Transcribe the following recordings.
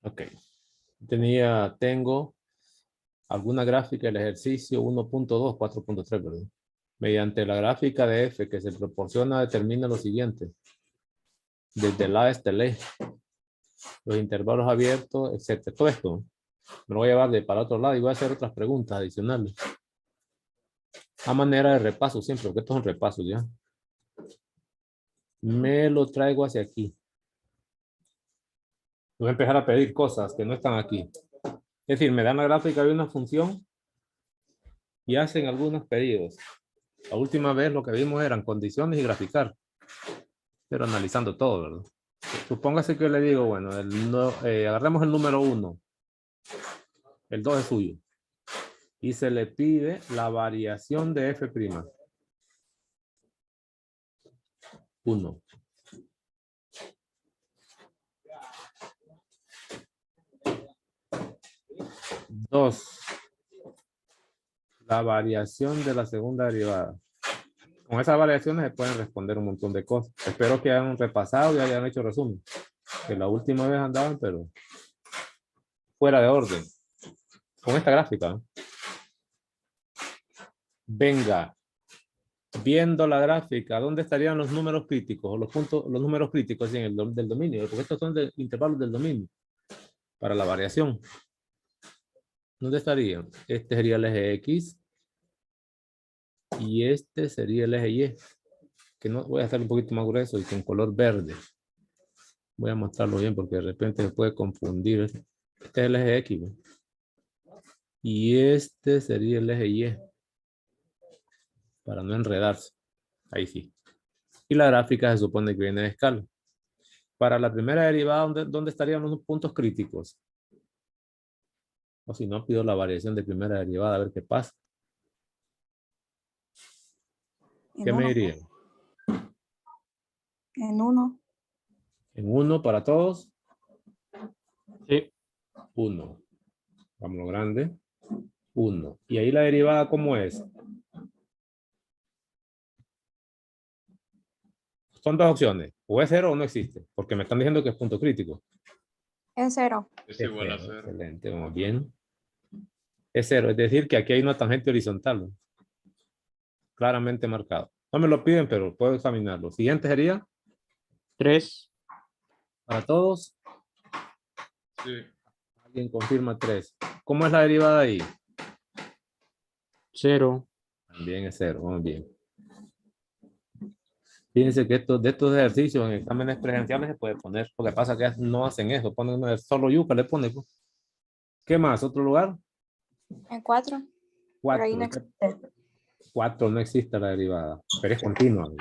Ok. Tengo alguna gráfica del ejercicio 1.2, 4.3, ¿verdad? Mediante la gráfica de f que se proporciona determina lo siguiente. Desde la hasta el E, los intervalos abiertos, etcétera. Todo esto me lo voy a llevar para otro lado y voy a hacer otras preguntas adicionales. A manera de repaso siempre, porque esto es un repaso ya. Me lo traigo hacia aquí. Voy a empezar a pedir cosas que no están aquí. Es decir, me dan la gráfica de una función y hacen algunos pedidos. La última vez lo que vimos eran condiciones y graficar, pero analizando todo, ¿verdad? Supóngase que yo le digo, bueno, agarremos el número 1, el 2 es suyo, y se le pide la variación de f'. 1. Dos, la variación de la segunda derivada. Con esas variaciones se pueden responder un montón de cosas. Espero que hayan repasado y hayan hecho resumen. Que la última vez andaban, pero fuera de orden. Con esta gráfica, ¿no? Venga, viendo la gráfica, ¿dónde estarían los números críticos? O los puntos, los números críticos en el del dominio, porque estos son de intervalos del dominio para la variación. ¿Dónde estarían? Este sería el eje X y este sería el eje Y. Que no voy a hacer un poquito más grueso y con color verde. Voy a mostrarlo bien porque de repente se puede confundir. Este es el eje X, ¿no? Y este sería el eje Y. Para no enredarse. Ahí sí. Y la gráfica se supone que viene de escala. Para la primera derivada, ¿dónde estarían los puntos críticos? O si no, pido la variación de primera derivada a ver qué pasa. ¿Qué me dirían? En 1. ¿En 1 para todos? Sí. 1. Vamos lo grande. 1. ¿Y ahí la derivada cómo es? Son dos opciones. O es 0 o no existe. Porque me están diciendo que es punto crítico. Es 0. Es igual a 0. Excelente, vamos bien. Es 0, es decir que aquí hay una tangente horizontal, ¿no? Claramente marcado. No me lo piden, pero puedo examinarlo. Siguiente sería 3. para todos. Sí. Alguien confirma 3. ¿Cómo es la derivada ahí? 0. También es 0, vamos bien. Fíjense que de estos ejercicios en exámenes presenciales se puede poner. Lo que pasa es que no hacen eso. Ponen solo yuca, le ponen. ¿Qué más? ¿Otro lugar? En 4. Pero ahí 4. no existe. 4 no existe la derivada. Pero es continua, ¿no?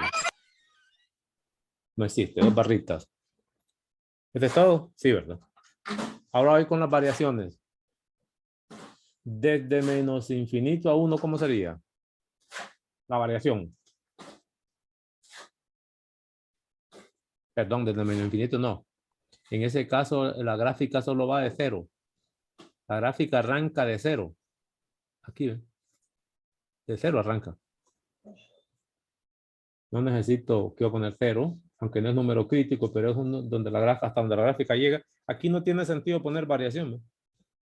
No existe, 2 barritas. ¿Este es todo? Sí, ¿verdad? Ahora voy con las variaciones. Desde menos infinito a 1, ¿cómo sería? La variación. Perdón, desde menos infinito no. En ese caso, la gráfica solo va de 0. La gráfica arranca de 0. Aquí, ¿ven? De 0 arranca. No necesito, quiero poner 0, aunque no es número crítico, pero es donde hasta donde la gráfica llega. Aquí no tiene sentido poner variación, ¿no?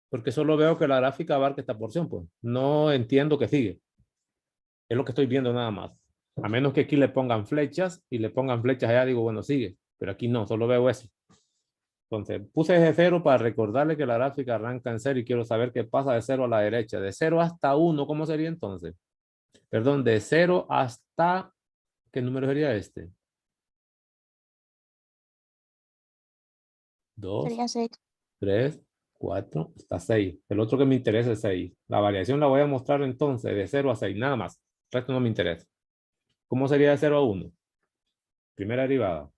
Porque solo veo que la gráfica abarca esta porción, pues. No entiendo que sigue. Es lo que estoy viendo nada más. A menos que aquí le pongan flechas y le pongan flechas allá, digo, bueno, sigue. Pero aquí no, solo veo eso. Entonces, puse ese 0 para recordarle que la gráfica arranca en 0 y quiero saber qué pasa de 0 a la derecha. De 0 hasta 1, ¿cómo sería entonces? Perdón, de 0 hasta... ¿Qué número sería este? 2, Sería 6. 3, 4, hasta 6. El otro que me interesa es 6. La variación la voy a mostrar entonces de 0 a 6, nada más. El resto no me interesa. ¿Cómo sería de 0 a 1? Primera derivada.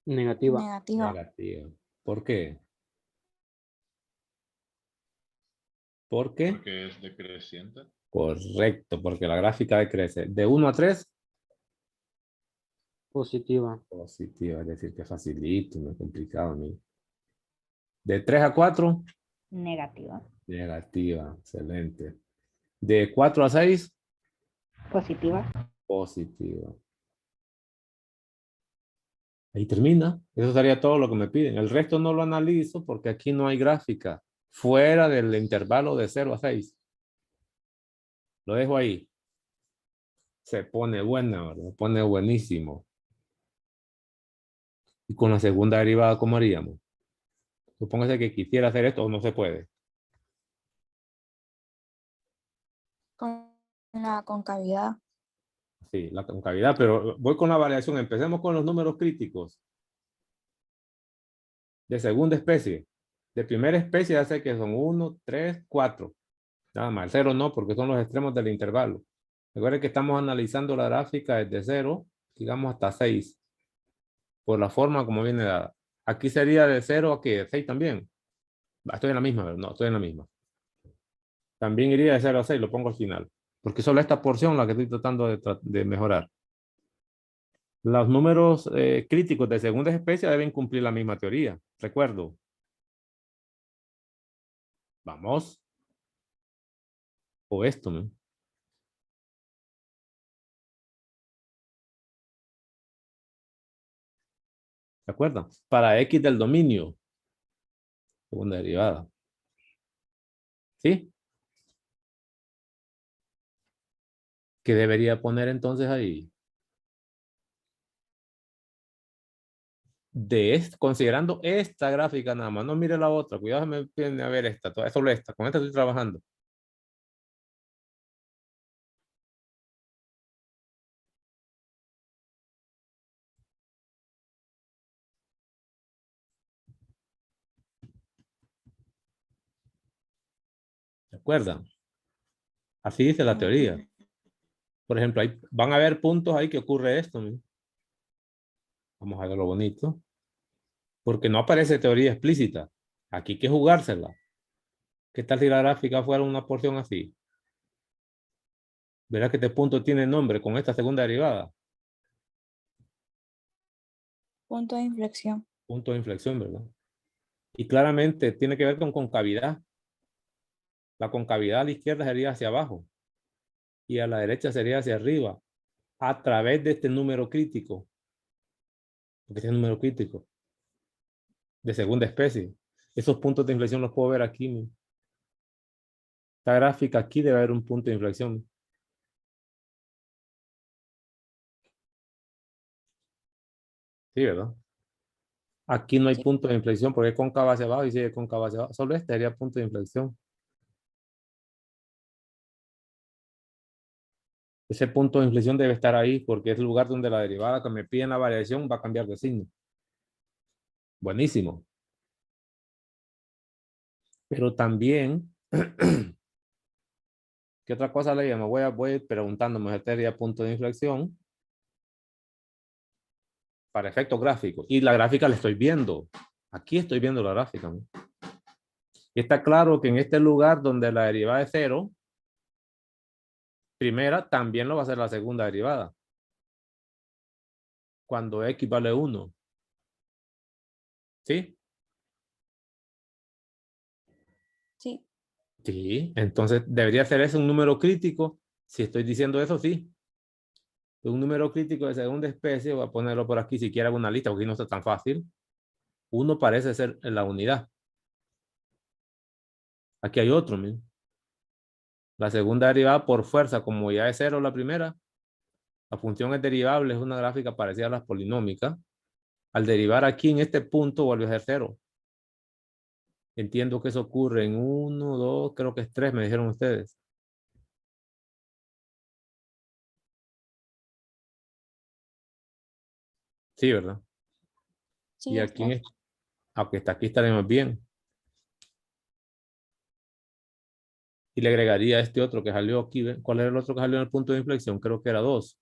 Negativa. Negativa. Negativa. ¿Por qué? ¿Por qué? Porque es decreciente. Correcto, porque la gráfica decrece. De 1 a 3, Positiva. positiva, es decir, que facilito, no es complicado. ¿No? De 3 a 4, Negativa. negativa, excelente. De 4 a 6, Positiva. Positiva. Ahí termina. Eso sería todo lo que me piden. El resto no lo analizo porque aquí no hay gráfica. Fuera del intervalo de 0 a 6. Lo dejo ahí. Se pone buena, ¿verdad? Se pone buenísimo. Y con la segunda derivada, ¿cómo haríamos? Supóngase que quisiera hacer esto o no se puede. Con la concavidad. Sí, la concavidad, pero voy con la variación. Empecemos con los números críticos. De segunda especie. De primera especie ya sé que son 1, 3, 4. Nada más. El 0 no, porque son los extremos del intervalo. Recuerden que estamos analizando la gráfica desde 0, digamos hasta 6. Por la forma como viene dada. Aquí sería de 0 a ¿qué? 6 también. Estoy en la misma, no, estoy en la misma. También iría de 0 a 6, lo pongo al final. Porque solo esta porción la que estoy tratando de mejorar. Los números críticos de segunda especie deben cumplir la misma teoría. Recuerdo. Vamos. O esto, ¿no? ¿Se acuerdan? Para X del dominio. Segunda derivada. ¿Sí? ¿Qué debería poner entonces ahí? Considerando esta gráfica nada más. No mire la otra. Cuidado, me viene a ver esta. Solo esta. Con esta estoy trabajando. ¿Se acuerdan? Así dice la teoría. Por ejemplo, van a haber puntos ahí que ocurre esto, ¿no? Vamos a ver lo bonito. Porque no aparece teoría explícita. Aquí hay que jugársela. ¿Qué tal si la gráfica fuera una porción así? Verás que este punto tiene nombre con esta segunda derivada. Punto de inflexión. Punto de inflexión, ¿verdad? Y claramente tiene que ver con concavidad. La concavidad a la izquierda sería hacia abajo y a la derecha sería hacia arriba a través de este número crítico. Porque este es el número crítico de segunda especie. Esos puntos de inflexión los puedo ver aquí, ¿no? Esta gráfica aquí debe haber un punto de inflexión. Sí, ¿verdad? Aquí no hay Sí. punto de inflexión porque es cóncava hacia abajo y sigue cóncava hacia abajo. Solo este sería punto de inflexión. Ese punto de inflexión debe estar ahí porque es el lugar donde la derivada que me piden la variación va a cambiar de signo. Buenísimo. Pero también, ¿qué otra cosa le llamo? Voy preguntándome, este sería punto de inflexión para efectos gráficos. Y la gráfica la estoy viendo. Aquí estoy viendo la gráfica, ¿no? Y está claro que en este lugar donde la derivada es 0, primera también lo va a ser la segunda derivada. Cuando x vale 1. ¿Sí? Sí. Sí. Entonces debería ser ese un número crítico. Si estoy diciendo eso, sí. Un número crítico de segunda especie, voy a ponerlo por aquí si quiero hago una lista porque no está tan fácil. 1 parece ser la unidad. Aquí hay otro, ¿sí? La segunda derivada por fuerza, como ya es 0 la primera, la función es derivable, es una gráfica parecida a las polinómicas. Al derivar aquí en este punto vuelve a ser 0. Entiendo que eso ocurre en 1, 2, creo que es 3, me dijeron ustedes. Sí, ¿verdad? Sí, Y es aquí, tres. aunque está aquí estaremos bien. Y le agregaría este otro que salió aquí. ¿Ve? ¿Cuál era el otro que salió en el punto de inflexión? Creo que era 2.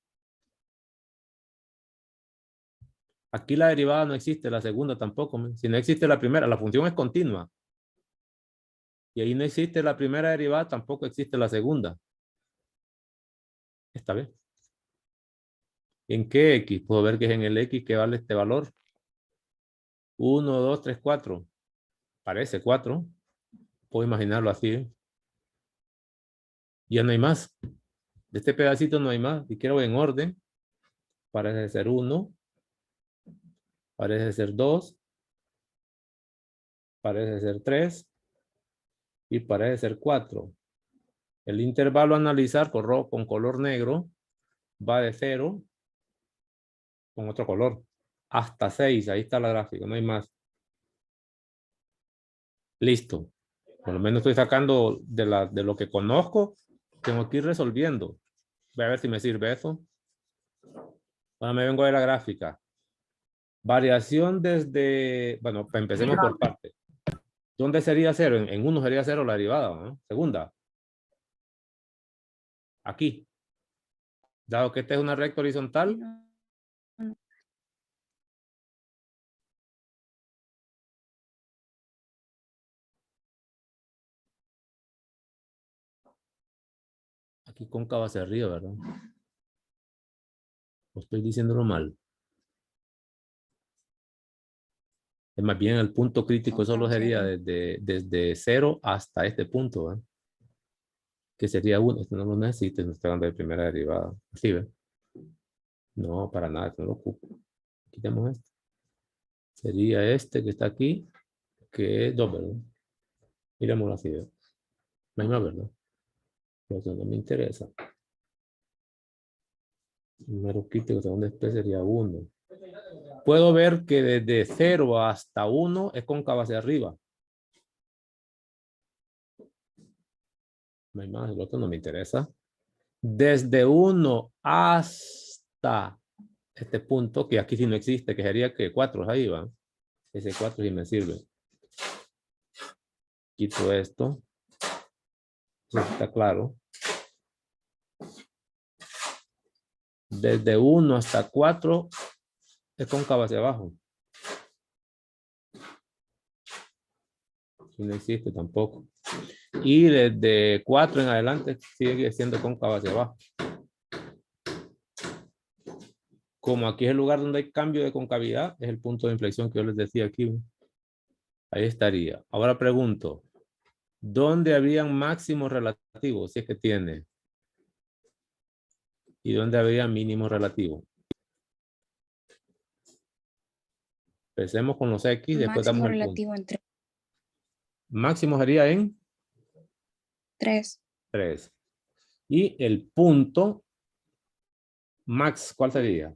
Aquí la derivada no existe, la segunda tampoco. Si no existe la primera, la función es continua. Y ahí no existe la primera derivada, tampoco existe la segunda. Está bien. ¿En qué X? Puedo ver que es en el X que vale este valor. 1, 2, 3, 4. Parece 4. Puedo imaginarlo así. Ya no hay más. De este pedacito no hay más. Si quiero en orden, parece ser 1, parece ser 2, parece ser 3 y parece ser 4. El intervalo a analizar con color negro va de 0 con otro color hasta 6. Ahí está la gráfica, no hay más. Listo. Por lo menos estoy sacando de lo que conozco. Tengo que ir resolviendo. Voy a ver si me sirve eso. Ahora me vengo de la gráfica. Variación desde... Bueno, empecemos por parte. ¿Dónde sería 0? En 1 sería 0 la derivada, ¿no? Segunda. Aquí. Dado que esta es una recta horizontal. Aquí cóncava hacia arriba, ¿verdad? ¿O estoy diciéndolo mal? Es más bien el punto crítico solo sería desde 0 hasta este punto, ¿eh? Que sería 1. Esto no lo necesito, no estoy hablando de primera derivada. ¿Sí, ve? No, para nada, esto no lo ocupo. Quitemos esto. Sería este que está aquí, que es 2, ¿verdad? Miremoslo así, ¿ve? No hay más, ¿verdad? Pero eso no me interesa. El número crítico según especie sería 1. Puedo ver que desde 0 hasta 1 es cóncava hacia arriba. No hay más, el otro no me interesa. Desde 1 hasta este punto, que aquí sí no existe, que sería que 4 ahí va. Ese 4 sí me sirve. Quito esto. Eso está claro. Desde 1 hasta 4 es cóncava hacia abajo. No existe tampoco. Y desde 4 en adelante sigue siendo cóncava hacia abajo. Como aquí es el lugar donde hay cambio de concavidad, es el punto de inflexión que yo les decía aquí. Ahí estaría. Ahora pregunto, ¿dónde habrían máximos relativos? Si es que tiene. ¿Y dónde habría mínimos relativos? Empecemos con los X, después damos Máximo el punto. relativo en 3. Máximo sería en 3. 3. Y el punto max, ¿cuál sería?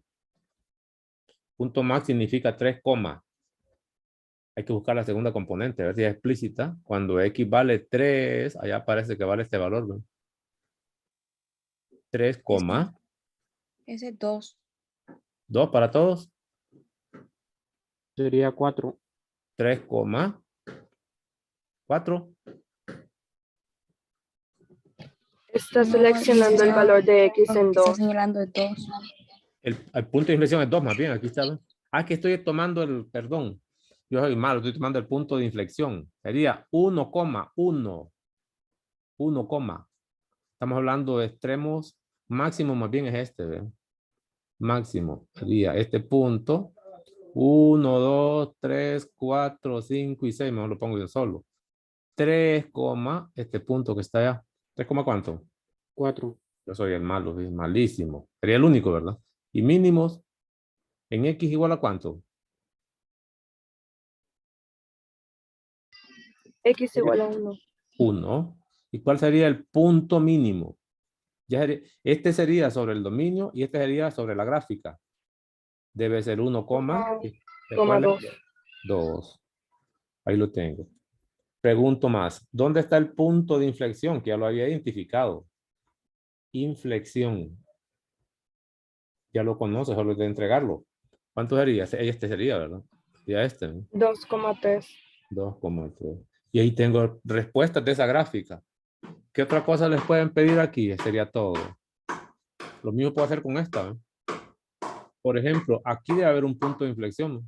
Punto max significa 3, hay que buscar la segunda componente, a ver si es explícita. Cuando X vale 3, allá parece que vale este valor, ¿no? 3, Ese es 2. 2 para todos. Sería 4. 3, 4. Está seleccionando el valor de X en 2. Está señalando el 2. El punto de inflexión es 2 más bien, aquí está. ¿No? Ah, que estoy tomando el, perdón. Yo soy malo, estoy tomando el punto de inflexión. Sería 1,1. 1, estamos hablando de extremos. Máximo más bien es este, ¿ve? Máximo sería este punto. 1, 2, 3, 4, 5 y 6. Mejor lo pongo yo solo. 3, este punto que está allá. 3, ¿cuánto? 4. Yo soy el malo, es malísimo. Sería el único, ¿verdad? Y mínimos en X igual a ¿cuánto? X igual a 1. 1. ¿Y cuál sería el punto mínimo? Este sería sobre el dominio y este sería sobre la gráfica. Debe ser 1, Coma 2. 2. 2. Ahí lo tengo. Pregunto más. ¿Dónde está el punto de inflexión? Que ya lo había identificado. Inflexión. Ya lo conoce, solo de entregarlo. ¿Cuánto sería? Este sería, ¿verdad? Ya este, ¿no? 2,3. 2,3. Y ahí tengo respuestas de esa gráfica. ¿Qué otra cosa les pueden pedir aquí? Sería todo. Lo mismo puedo hacer con esta, ¿eh? Por ejemplo, aquí debe haber un punto de inflexión, ¿no?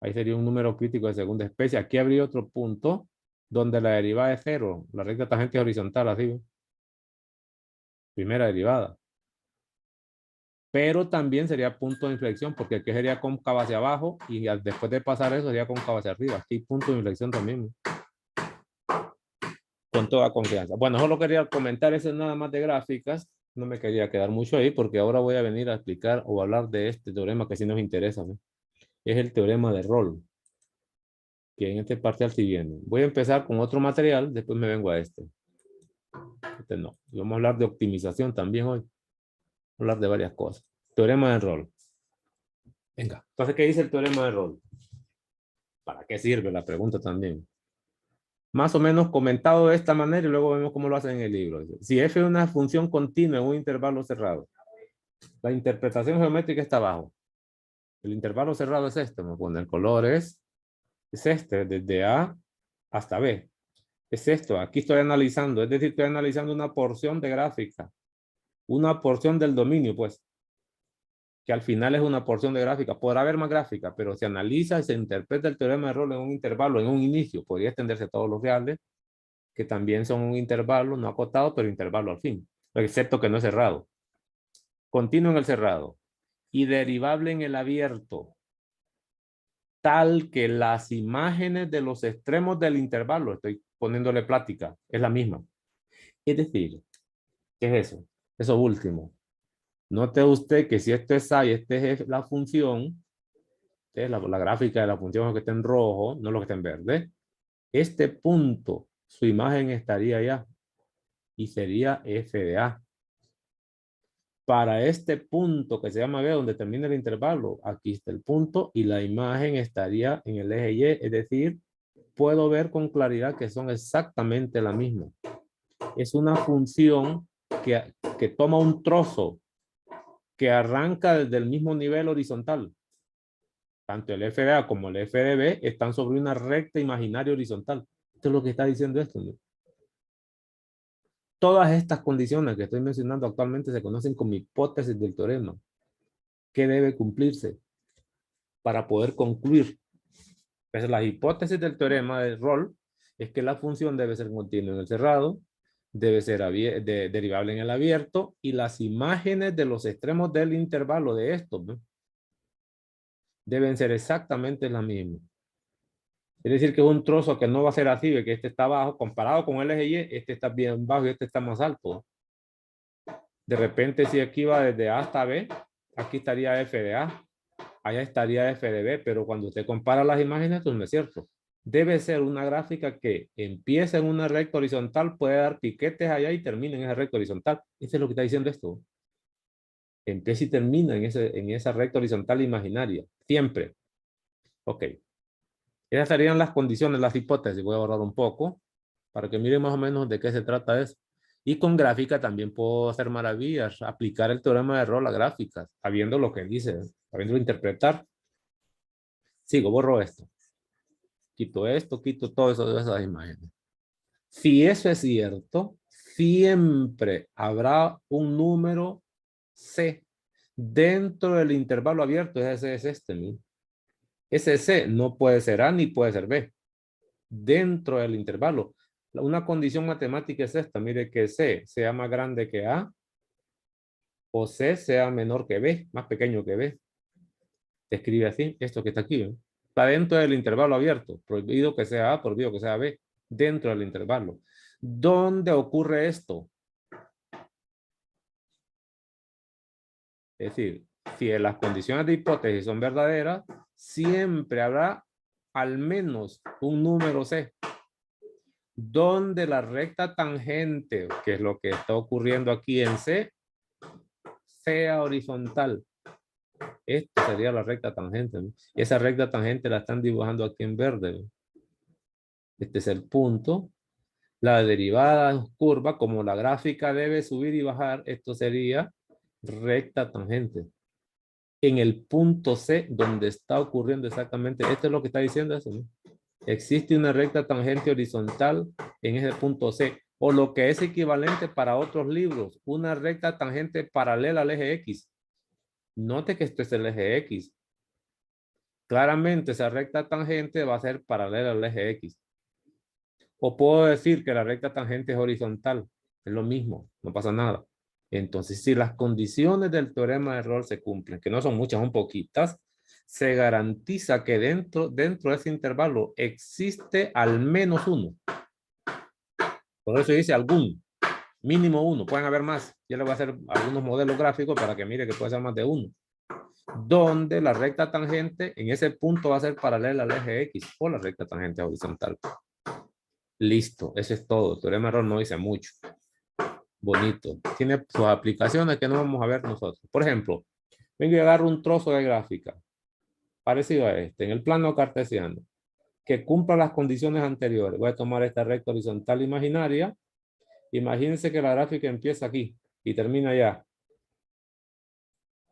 Ahí sería un número crítico de segunda especie. Aquí habría otro punto donde la derivada es 0. La recta tangente horizontal, así, ¿ve? Primera derivada. Pero también sería punto de inflexión porque aquí sería cóncava hacia abajo y después de pasar eso sería cóncava hacia arriba. Aquí punto de inflexión también, ¿no? con toda confianza. Bueno, solo quería comentar eso nada más de gráficas. No me quería quedar mucho ahí porque ahora voy a venir a explicar o hablar de este teorema que sí nos interesa, ¿no? Es el teorema de Rolle, que en este parcial sí viene. Voy a empezar con otro material, después me vengo a este. Este no. Y vamos a hablar de optimización también hoy. Vamos a hablar de varias cosas. Teorema de Rolle. Venga, entonces, ¿qué dice el teorema de Rolle? ¿Para qué sirve? La pregunta también. Más o menos comentado de esta manera y luego vemos cómo lo hacen en el libro. Si f es una función continua en un intervalo cerrado, la interpretación geométrica está abajo. El intervalo cerrado es este, me pone el color es este, desde A hasta B. Es esto, aquí estoy analizando, es decir, estoy analizando una porción de gráfica, una porción del dominio, pues, que al final es una porción de gráfica. Podrá haber más gráfica, pero se analiza y se interpreta el teorema de Rolle en un intervalo, en un inicio. Podría extenderse a todos los reales, que también son un intervalo, no acotado, pero intervalo al fin, excepto que no es cerrado. Continuo en el cerrado y derivable en el abierto, tal que las imágenes de los extremos del intervalo, estoy poniéndole plática, es la misma. Es decir, ¿qué es eso? Eso último. Note usted que si esto es A y este es la función, la gráfica de la función que está en rojo, no lo que está en verde, este punto, su imagen estaría allá y sería f de A. Para este punto que se llama B, donde termina el intervalo, aquí está el punto y la imagen estaría en el eje Y, es decir, puedo ver con claridad que son exactamente la misma. Es una función que toma un trozo que arranca desde el mismo nivel horizontal. Tanto el f de A como el f de B están sobre una recta imaginaria horizontal. Esto es lo que está diciendo esto, ¿no? Todas estas condiciones que estoy mencionando actualmente se conocen como hipótesis del teorema. ¿Qué debe cumplirse para poder concluir? Pues la hipótesis del teorema de Rolle es que la función debe ser continua en el cerrado, debe ser derivable en el abierto y las imágenes de los extremos del intervalo de estos, ¿no?, deben ser exactamente las mismas. Es decir, que es un trozo que no va a ser así, que este está abajo, comparado con el eje Y, este está bien bajo y este está más alto. De repente, si aquí va desde A hasta B, aquí estaría f de A, allá estaría f de B, pero cuando usted compara las imágenes, pues no es cierto. Debe ser una gráfica que empieza en una recta horizontal, puede dar piquetes allá y termina en esa recta horizontal. Eso es lo que está diciendo esto. Empieza y termina en esa recta horizontal imaginaria, siempre. Ok. Esas serían las condiciones, las hipótesis. Voy a borrar un poco para que miren más o menos de qué se trata eso. Y con gráfica también puedo hacer maravillas, aplicar el teorema de Rolle a gráficas, sabiendo lo que dice, sabiendo interpretar. Sigo, borro esto. Quito esto, quito todo eso de esas imágenes. Si eso es cierto, siempre habrá un número C dentro del intervalo abierto. Ese es este, ¿no? Ese C no puede ser A ni puede ser B. Dentro del intervalo. Una condición matemática es esta. Mire, que C sea más grande que A o C sea menor que B, más pequeño que B. Se escribe así, esto que está aquí, ¿no? Está dentro del intervalo abierto. Prohibido que sea A, prohibido que sea B. Dentro del intervalo. ¿Dónde ocurre esto? Es decir, si las condiciones de hipótesis son verdaderas, siempre habrá al menos un número C, donde la recta tangente, que es lo que está ocurriendo aquí en C, sea horizontal. Esta sería la recta tangente, ¿no? Y esa recta tangente la están dibujando aquí en verde, ¿no? Este es el punto. La derivada curva, como la gráfica debe subir y bajar, esto sería recta tangente. En el punto C, donde está ocurriendo exactamente, esto es lo que está diciendo eso, ¿no? Existe una recta tangente horizontal en ese punto C, o lo que es equivalente para otros libros, una recta tangente paralela al eje X. Note que este es el eje X. Claramente esa recta tangente va a ser paralela al eje X. O puedo decir que la recta tangente es horizontal, es lo mismo, no pasa nada. Entonces, si las condiciones del teorema de Rolle se cumplen, que no son muchas, son poquitas, se garantiza que dentro de ese intervalo existe al menos uno. Por eso dice algún, mínimo uno, pueden haber más. Yo le voy a hacer algunos modelos gráficos para que mire que puede ser más de uno. Donde la recta tangente en ese punto va a ser paralela al eje X o la recta tangente horizontal. Listo, eso es todo. El teorema de error no dice mucho. Bonito. Tiene sus aplicaciones que no vamos a ver nosotros. Por ejemplo, vengo y agarro un trozo de gráfica parecido a este, en el plano cartesiano, que cumpla las condiciones anteriores. Voy a tomar esta recta horizontal imaginaria. Imagínense que la gráfica empieza aquí y termina allá.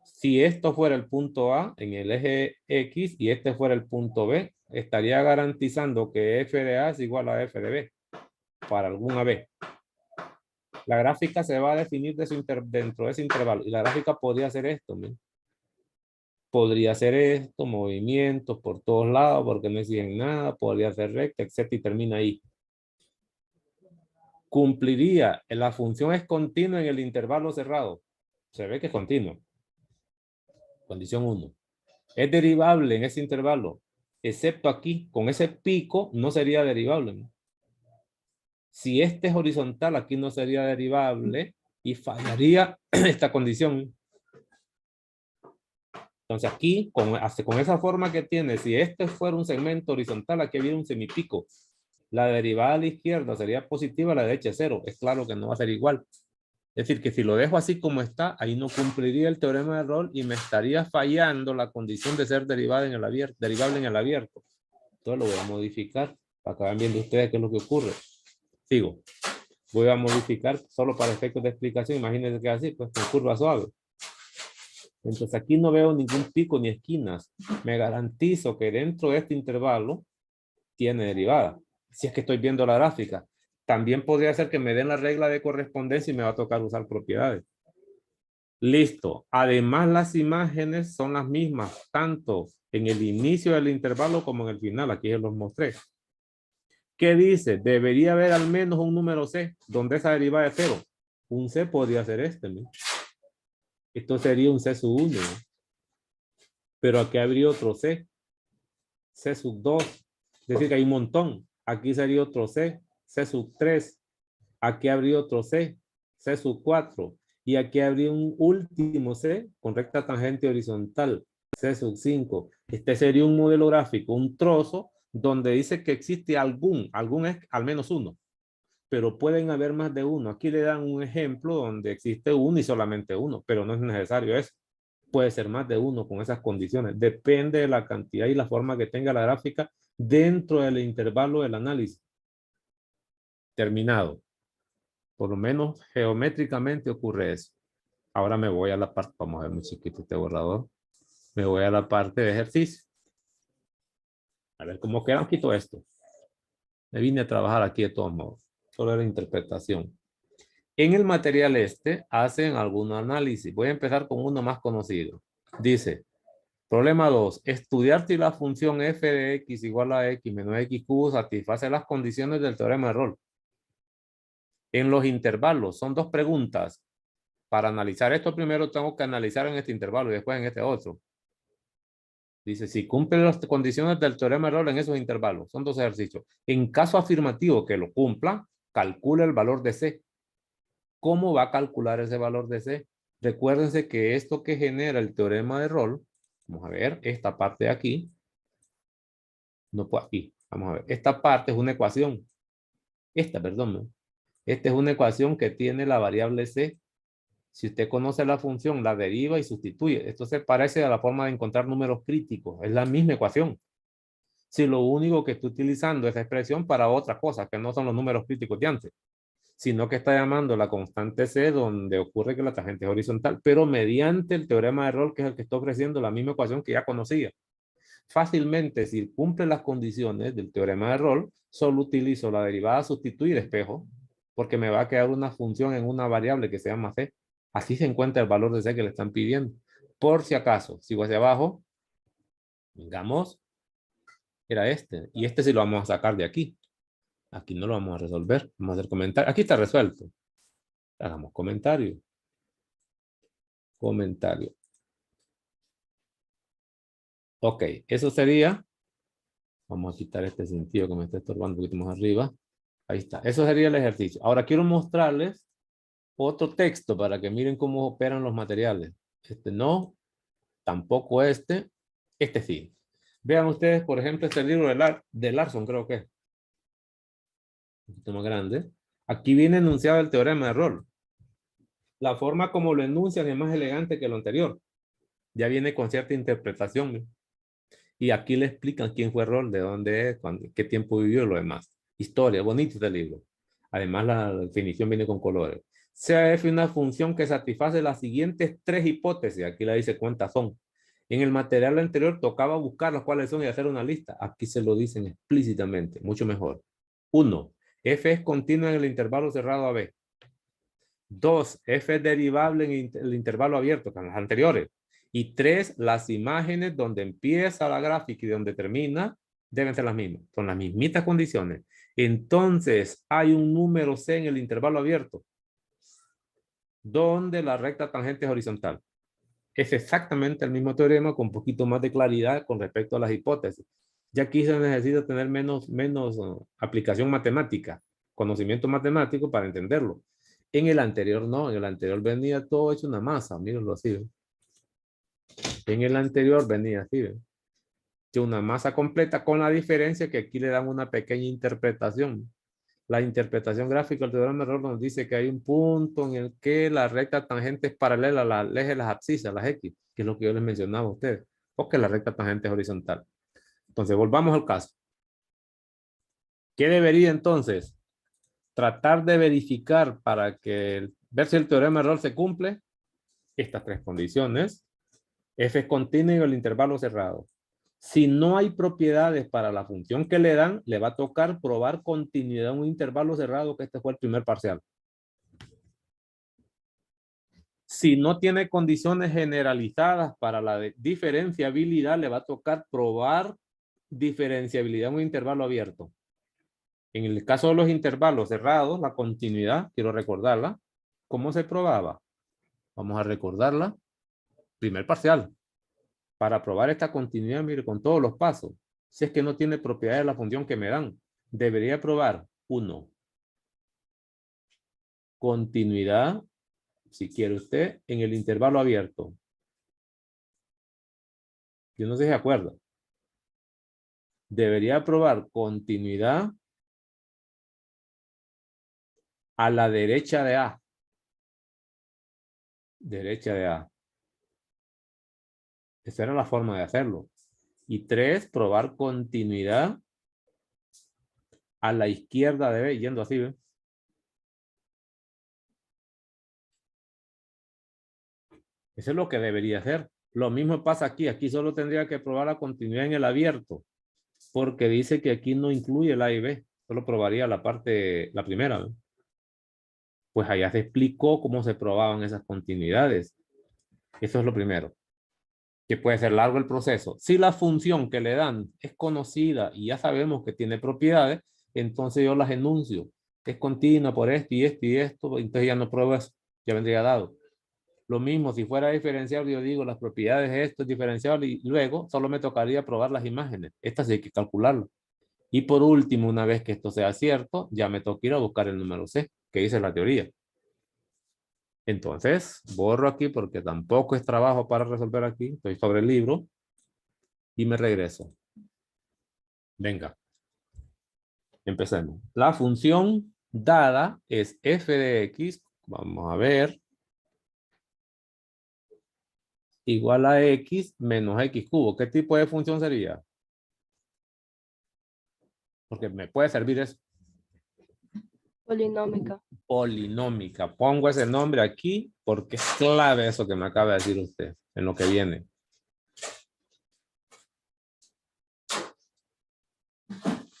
Si esto fuera el punto A en el eje X y este fuera el punto B, estaría garantizando que f de A es igual a f de B para algún AB. La gráfica se va a definir dentro de ese intervalo y la gráfica podría ser esto. ¿no? Podría ser esto, movimientos por todos lados porque no exigen nada, podría ser recta, etcétera, y termina ahí. Cumpliría, la función es continua en el intervalo cerrado. Se ve que es continua. Condición 1. Es derivable en ese intervalo, excepto aquí, con ese pico no sería derivable. ¿no? Si este es horizontal, aquí no sería derivable y fallaría esta condición. Entonces aquí, con esa forma que tiene, si este fuera un segmento horizontal, aquí había un semipico. La derivada a la izquierda sería positiva, a la derecha es 0. Es claro que no va a ser igual. Es decir, que si lo dejo así como está, ahí no cumpliría el teorema de error y me estaría fallando la condición de ser derivada en el abierto, derivable en el abierto. Entonces lo voy a modificar para que vayan viendo ustedes qué es lo que ocurre. Sigo. Voy a modificar solo para efectos de explicación. Imagínense que así, pues con curva suave. Entonces aquí no veo ningún pico ni esquinas. Me garantizo que dentro de este intervalo tiene derivada. Si es que estoy viendo la gráfica. También podría ser que me den la regla de correspondencia y me va a tocar usar propiedades. Listo. Además, las imágenes son las mismas, tanto en el inicio del intervalo como en el final. Aquí se los mostré. ¿Qué dice? Debería haber al menos un número C, donde esa derivada es 0. Un C podría ser este, ¿no? Esto sería un C sub 1. ¿no? Pero aquí habría otro C. C sub 2. Es decir, que hay un montón. Aquí sería otro C. C sub 3. Aquí habría otro C. C sub 4. Y aquí habría un último C con recta tangente horizontal. C sub 5. Este sería un modelo gráfico, un trozo donde dice que existe algún es al menos uno. Pero pueden haber más de uno. Aquí le dan un ejemplo donde existe uno y solamente uno, pero no es necesario eso. Puede ser más de uno con esas condiciones. Depende de la cantidad y la forma que tenga la gráfica dentro del intervalo del análisis. Terminado. Por lo menos geométricamente ocurre eso. Ahora me voy a la parte, vamos a ver muy chiquito este borrador. Me voy a la parte de ejercicio. A ver cómo queda. Quito esto. Me vine a trabajar aquí de todos modos. Solo era interpretación. En el material hacen algún análisis. Voy a empezar con uno más conocido. Dice, problema 2. Estudiar si la función f de x igual a x menos x cubo satisface las condiciones del teorema de error. En los intervalos, son dos preguntas. Para analizar esto primero tengo que analizar en este intervalo y después en este otro. Dice, si cumple las condiciones del teorema de error en esos intervalos. Son dos ejercicios. En caso afirmativo que lo cumpla, calcula el valor de C. ¿Cómo va a calcular ese valor de C? Recuérdense que esto que genera el teorema de error, vamos a ver, esta parte de aquí, no puedo aquí, vamos a ver, esta parte es una ecuación. Perdón, esta es una ecuación que tiene la variable C. Si usted conoce la función, la deriva y sustituye. Esto se parece a la forma de encontrar números críticos. Es la misma ecuación. Si lo único que estoy utilizando es esa expresión para otras cosas, que no son los números críticos de antes, sino que está llamando la constante C donde ocurre que la tangente es horizontal, pero mediante el teorema de error, que es el que está ofreciendo la misma ecuación que ya conocía. Fácilmente, si cumple las condiciones del teorema de error, solo utilizo la derivada sustituir espejo, porque me va a quedar una función en una variable que se llama C. Así se encuentra el valor de C que le están pidiendo. Por si acaso, sigo hacia abajo, digamos, era este, y este sí lo vamos a sacar de aquí. Aquí no lo vamos a resolver, vamos a hacer comentario. Aquí está resuelto. Hagamos comentario. Comentario. Ok, eso sería. Vamos a quitar este sentido que me está estorbando un poquito más arriba. Ahí está. Eso sería el ejercicio. Ahora quiero mostrarles otro texto para que miren cómo operan los materiales. Este no, tampoco este. Este sí. Vean ustedes, por ejemplo, este libro de Larson, creo que es. Un poquito más grande. Aquí viene enunciado el teorema de Rolle. La forma como lo enuncian es más elegante que lo anterior. Ya viene con cierta interpretación, ¿no? Y aquí le explican quién fue Rolle, de dónde es, qué tiempo vivió y lo demás. Historia, bonito este libro. Además, la definición viene con colores. Sea f una función que satisface las siguientes tres hipótesis. Aquí la dice cuántas son. En el material anterior tocaba buscar las cuáles son y hacer una lista. Aquí se lo dicen explícitamente, mucho mejor. 1. F es continua en el intervalo cerrado AB. 2. F es derivable en el intervalo abierto, con las anteriores. Y 3. Las imágenes donde empieza la gráfica y donde termina deben ser las mismas. Son las mismitas condiciones. Entonces, hay un número C en el intervalo abierto donde la recta tangente es horizontal. Es exactamente el mismo teorema con un poquito más de claridad con respecto a las hipótesis. Ya aquí se necesita tener menos aplicación matemática, conocimiento matemático para entenderlo. En el anterior no, en el anterior venía todo hecho una masa, mírenlo así. ¿Ven? En el anterior venía así, ¿ven? Que una masa completa con la diferencia que aquí le dan una pequeña interpretación. La interpretación gráfica del teorema de Rolle nos dice que hay un punto en el que la recta tangente es paralela al eje de las abscisas, las X, que es lo que yo les mencionaba a ustedes, porque la recta tangente es horizontal. Entonces, volvamos al caso. ¿Qué debería entonces? Tratar de verificar para ver si el teorema de Rolle se cumple. Estas tres condiciones. F es continuo en el intervalo cerrado. Si no hay propiedades para la función que le dan, le va a tocar probar continuidad en un intervalo cerrado, que este fue el primer parcial. Si no tiene condiciones generalizadas para la diferenciabilidad, le va a tocar probar diferenciabilidad en un intervalo abierto. En el caso de los intervalos cerrados, la continuidad, quiero recordarla. ¿Cómo se probaba? Vamos a recordarla. Primer parcial. Para probar esta continuidad, mire, con todos los pasos. Si es que no tiene propiedades la función que me dan, debería probar 1. Continuidad, si quiere usted, en el intervalo abierto. Yo no sé si se acuerda. Debería probar continuidad a la derecha de A. Derecha de A. Esa era la forma de hacerlo. Y 3, probar continuidad a la izquierda de B, yendo así, ¿ve? Eso es lo que debería hacer. Lo mismo pasa aquí. Aquí solo tendría que probar la continuidad en el abierto, porque dice que aquí no incluye el A y B. Solo probaría la parte, la primera, ¿ve? Pues allá se explicó cómo se probaban esas continuidades. Eso es lo primero. Que puede ser largo el proceso. Si la función que le dan es conocida y ya sabemos que tiene propiedades, entonces yo las enuncio. Es continua por esto y esto y esto, entonces ya no pruebo eso, ya vendría dado. Lo mismo, si fuera diferenciable, yo digo las propiedades de esto es diferenciable y luego solo me tocaría probar las imágenes. Estas sí hay que calcularlo. Y por último, una vez que esto sea cierto, ya me toca ir a buscar el número C, que dice la teoría. Entonces, borro aquí porque tampoco es trabajo para resolver aquí. Estoy sobre el libro. Y me regreso. Venga. Empecemos. La función dada es f de x. Vamos a ver. Igual a x menos x cubo. ¿Qué tipo de función sería? Porque me puede servir eso. Polinómica. Polinómica. Pongo ese nombre aquí porque es clave eso que me acaba de decir usted en lo que viene.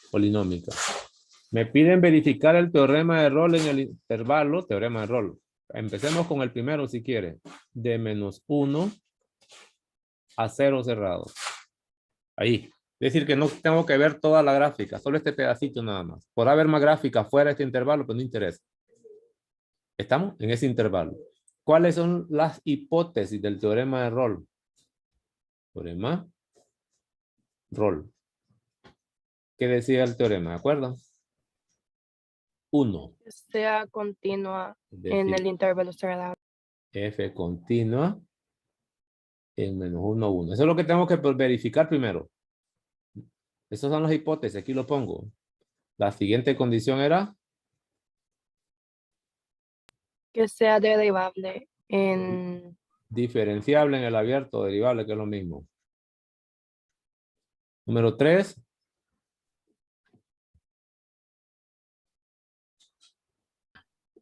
Polinómica. Me piden verificar el teorema de Rolle en el intervalo, teorema de Rolle. Empecemos con el primero si quiere. De menos 1 a 0 cerrado. Ahí. Es decir que no tengo que ver toda la gráfica, solo este pedacito nada más. Podrá haber más gráfica fuera de este intervalo, pero no interesa. Estamos en ese intervalo. ¿Cuáles son las hipótesis del teorema de Rolle? Teorema Rolle. ¿Qué decía el teorema? ¿De acuerdo? 1. Que sea continua Es en decir, el intervalo cerrado. f continua en menos 1, 1. Eso es lo que tengo que verificar primero. Esas son las hipótesis. Aquí lo pongo. La siguiente condición era Que sea derivable en diferenciable en el abierto, derivable, que es lo mismo. Número 3.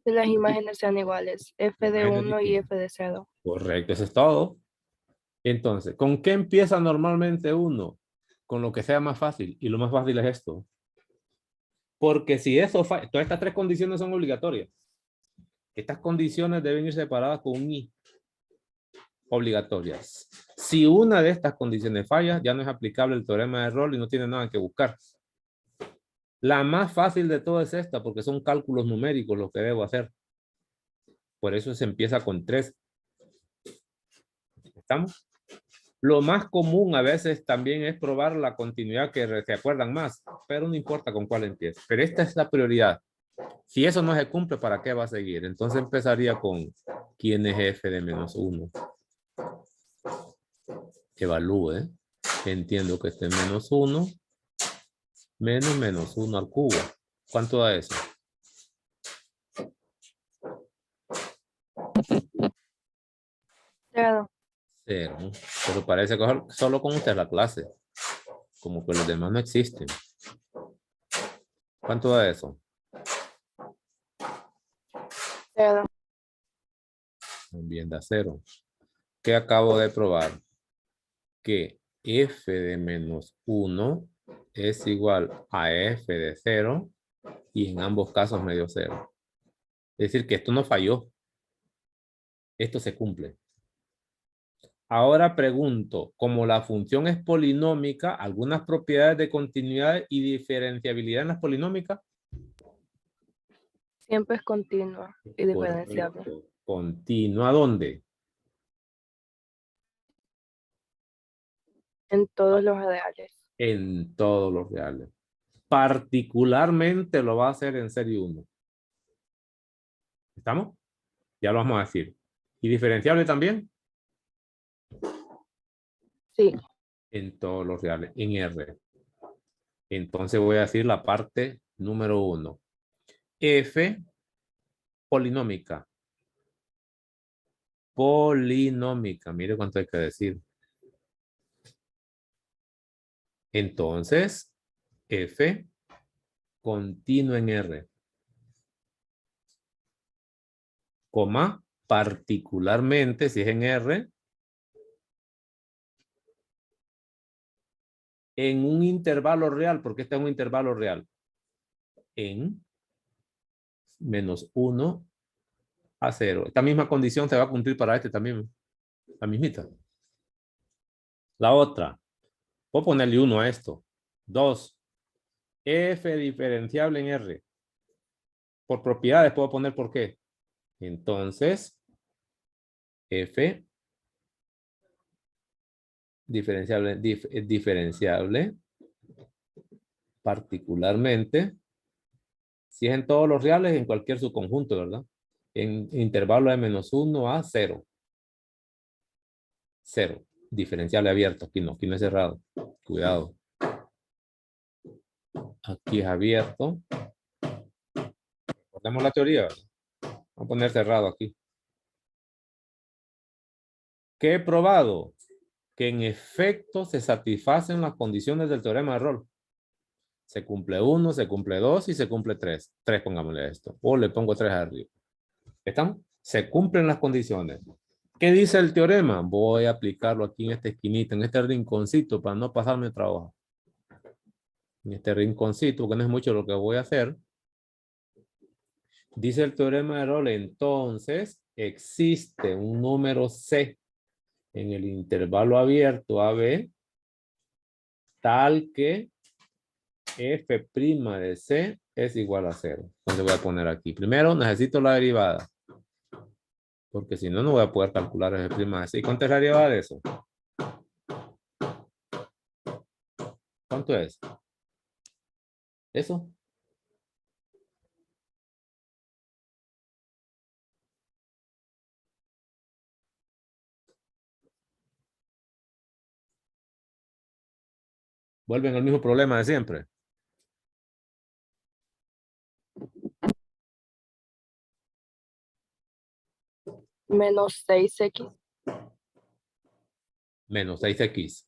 que las imágenes sean iguales. F de Imágenes 1 y distintas. F de 0. Correcto, eso es todo. Entonces, ¿con qué empieza normalmente uno? Con lo que sea más fácil. Y lo más fácil es esto. Porque si eso falla, todas estas tres condiciones son obligatorias. Estas condiciones deben ir separadas con un i. Obligatorias. Si una de estas condiciones falla, ya no es aplicable el teorema de Rolle y no tiene nada que buscar. La más fácil de todas es esta, porque son cálculos numéricos los que debo hacer. Por eso se empieza con 3. ¿Estamos? Lo más común a veces también es probar la continuidad que se acuerdan más, pero no importa con cuál empiece. Pero esta es la prioridad. Si eso no se cumple, ¿para qué va a seguir? Entonces empezaría con ¿quién es f de menos 1? Evalúe. Entiendo que este es menos 1 menos menos 1 al cubo. ¿Cuánto da eso? 0. 0. Pero parece que solo con usted la clase. Como que los demás no existen. ¿Cuánto da eso? 0. También da 0. ¿Qué acabo de probar? Que f de menos 1 es igual a f de 0 y en ambos casos me dio 0. Es decir, que esto no falló. Esto se cumple. Ahora pregunto, como la función es polinómica, ¿algunas propiedades de continuidad y diferenciabilidad en las polinómicas? Siempre es continua y diferenciable. Correcto. ¿Continua dónde? En todos los reales. En todos los reales. Particularmente lo va a hacer en serie 1. ¿Estamos? Ya lo vamos a decir. ¿Y diferenciable también? Sí. En todos los reales, en R. Entonces voy a decir la parte número 1. F polinómica. Polinómica. Mire cuánto hay que decir. Entonces, F continua en R. Coma, particularmente, si es en R, en un intervalo real, porque este es un intervalo real, en menos 1 a 0. Esta misma condición se va a cumplir para este también. La mismita. La otra. Puedo ponerle 1 a esto. 2. F diferenciable en R. Por propiedades puedo poner por qué. Entonces, F diferenciable, diferenciable particularmente si es en todos los reales, en cualquier subconjunto, ¿verdad? En intervalo de menos 1 a 0. 0. Diferenciable abierto. Aquí no es cerrado. Cuidado. Aquí es abierto. Recordemos la teoría, ¿verdad? Vamos a poner cerrado aquí. ¿Qué he probado? Que en efecto se satisfacen las condiciones del teorema de Rolle. Se cumple 1, se cumple 2 y se cumple 3. 3 pongámosle esto. O le pongo 3 arriba. ¿Están? Se cumplen las condiciones. ¿Qué dice el teorema? Voy a aplicarlo aquí en esta esquinita, en este rinconcito, para no pasarme trabajo. En este rinconcito, porque no es mucho lo que voy a hacer. Dice el teorema de Rolle, entonces existe un número C en el intervalo abierto AB tal que f' de C es igual a 0. Entonces voy a poner aquí. Primero necesito la derivada. Porque si no, no voy a poder calcular f' de C. ¿Cuánto es la derivada de eso? ¿Cuánto es? ¿Eso? Vuelven al mismo problema de siempre. Menos 6x. Menos 6x.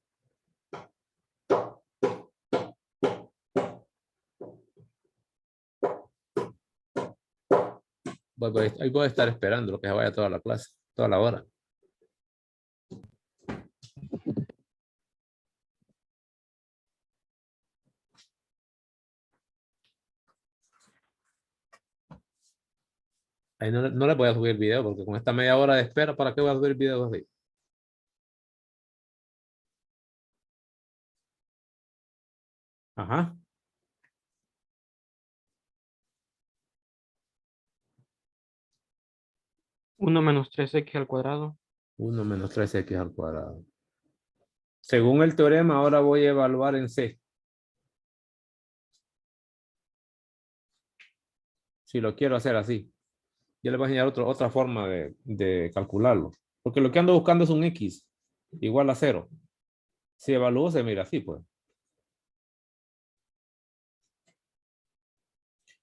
Ahí voy a estar esperando lo que se vaya toda la clase, toda la hora. Ahí no le voy a subir video porque con esta media hora de espera, ¿para qué voy a subir videos así? Ajá. 1 menos 3x al cuadrado. 1 menos 3x al cuadrado. Según el teorema, ahora voy a evaluar en C. Si lo quiero hacer así. Ya les voy a enseñar otra forma de calcularlo. Porque lo que ando buscando es un X igual a 0. Si evalúo, se mira así, pues.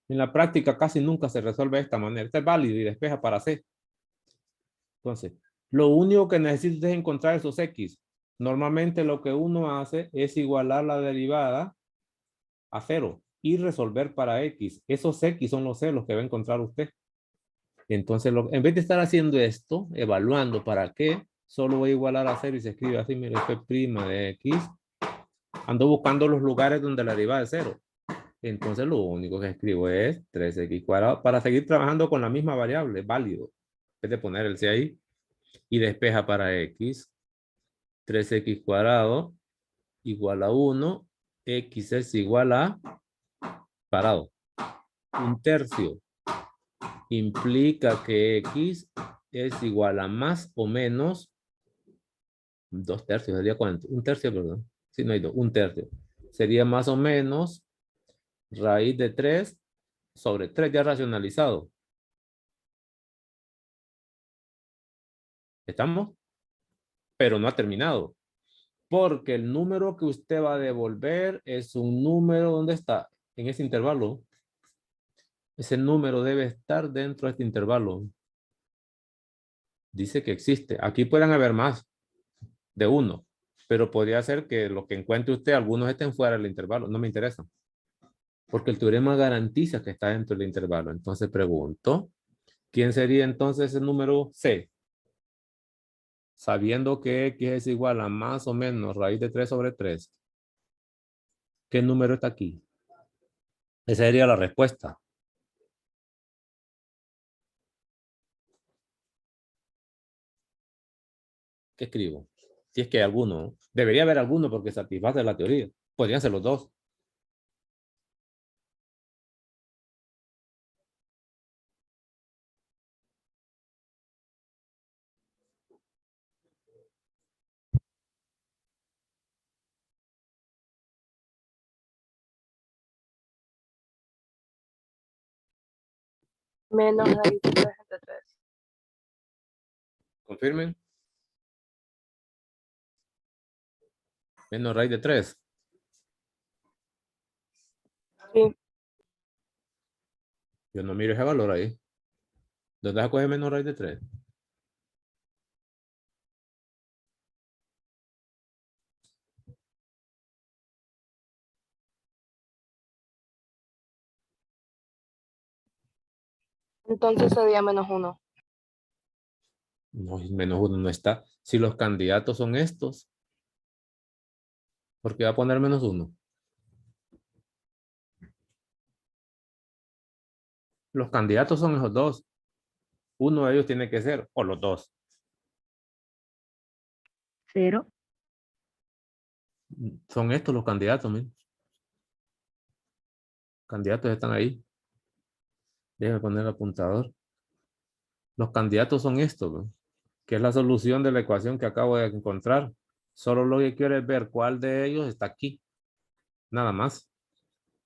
En la práctica casi nunca se resuelve de esta manera. Este es válido y despeja para C. Entonces, lo único que necesito es encontrar esos X. Normalmente lo que uno hace es igualar la derivada a 0 y resolver para X. Esos X son los C los que va a encontrar usted. Entonces, en vez de estar haciendo esto, evaluando para qué, solo voy a igualar a 0 y se escribe así, mire, F' de X. Ando buscando los lugares donde la derivada es 0. Entonces, lo único que escribo es 3x cuadrado para seguir trabajando con la misma variable, válido. En vez de poner el C ahí y despeja para X. 3x cuadrado igual a 1. X es igual a parado. 1/3 implica que X es igual a más o menos 2/3, sería cuánto, 1/3, perdón. Si no hay 2, 1/3. Sería más o menos raíz de 3 sobre 3 ya racionalizado. ¿Estamos? Pero no ha terminado. Porque el número que usted va a devolver es un número, ¿dónde está? En ese intervalo. Ese número debe estar dentro de este intervalo. Dice que existe. Aquí pueden haber más de 1. Pero podría ser que lo que encuentre usted, algunos estén fuera del intervalo. No me interesa. Porque el teorema garantiza que está dentro del intervalo. Entonces pregunto, ¿quién sería entonces el número C? Sabiendo que X es igual a más o menos raíz de 3 sobre 3. ¿Qué número está aquí? Esa sería la respuesta. ¿Qué escribo? Si es que hay alguno. Debería haber alguno porque satisface la teoría. Podrían ser los dos. Menos raíz de 3 entre 3. Confirmen. Menos raíz de 3. Sí. Yo no miro ese valor ahí. ¿Dónde se coge menos raíz de 3? Entonces sería menos 1. No, menos 1 no está. Si los candidatos son estos, ¿por qué va a poner menos 1? Los candidatos son esos dos. Uno de ellos tiene que ser, o los dos. 0. Son estos los candidatos, miren. Candidatos están ahí. Déjame poner el apuntador. Los candidatos son estos, ¿no? Que es la solución de la ecuación que acabo de encontrar. Solo lo que quiero es ver cuál de ellos está aquí. Nada más.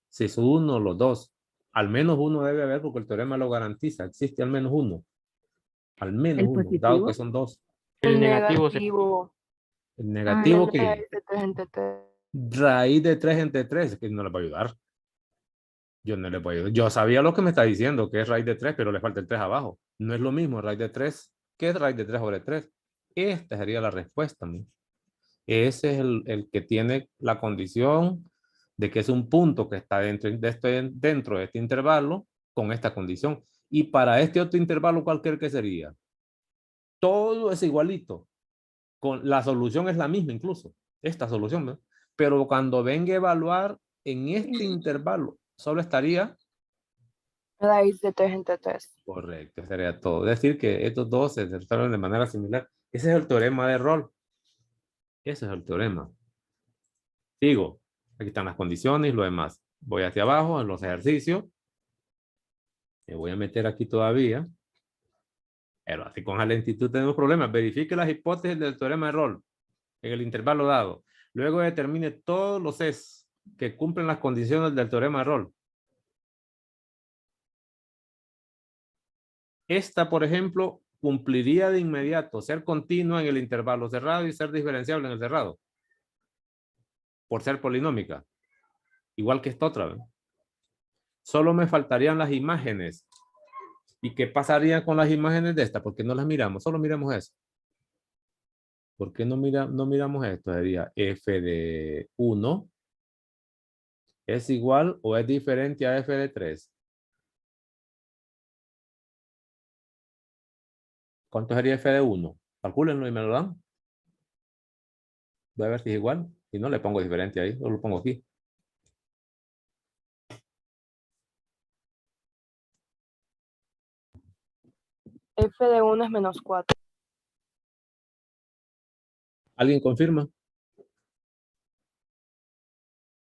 Si es uno o los dos. Al menos uno debe haber porque el teorema lo garantiza. Existe al menos uno. Al menos uno, dado que son dos. El El negativo negativo. El negativo Menos que raíz de 3 entre 3. Raíz de 3 entre 3, que no le puedo ayudar. Yo no le puedo ayudar. Yo sabía lo que me está diciendo, que es raíz de 3, pero le falta el 3 abajo. No es lo mismo raíz de 3 que es raíz de 3 sobre 3. Esta sería la respuesta, ¿no? Ese es el que tiene la condición de que es un punto que está dentro de este intervalo con esta condición. Y para este otro intervalo, cualquier que sería, todo es igualito. La solución es la misma incluso, esta solución, ¿no? Pero cuando venga a evaluar en este intervalo, solo estaría Raíz de 3 entre 3. correcto, sería todo. Es decir, que estos dos se resuelven de manera similar. Ese es el teorema de Rolle. Ese es el teorema. Digo, aquí están las condiciones y lo demás. Voy hacia abajo en los ejercicios. Me voy a meter aquí todavía. Pero así con la lentitud tenemos problemas. Verifique las hipótesis del teorema de Rolle en el intervalo dado. Luego determine todos los S que cumplen las condiciones del teorema de Rolle. Esta, por ejemplo, cumpliría de inmediato ser continua en el intervalo cerrado y ser diferenciable en el cerrado. Por ser polinómica. Igual que esta otra, ¿verdad? Solo me faltarían las imágenes. ¿Y qué pasaría con las imágenes de esta? ¿Por qué no las miramos? Solo miramos eso. ¿Por qué no miramos esto? Sería f de 1 es igual o es diferente a f de 3. ¿Cuánto sería f de 1? Calcúlenlo y me lo dan. Voy a ver si es igual. Si no, le pongo diferente ahí. Solo lo pongo aquí. F de 1 es menos 4. ¿Alguien confirma?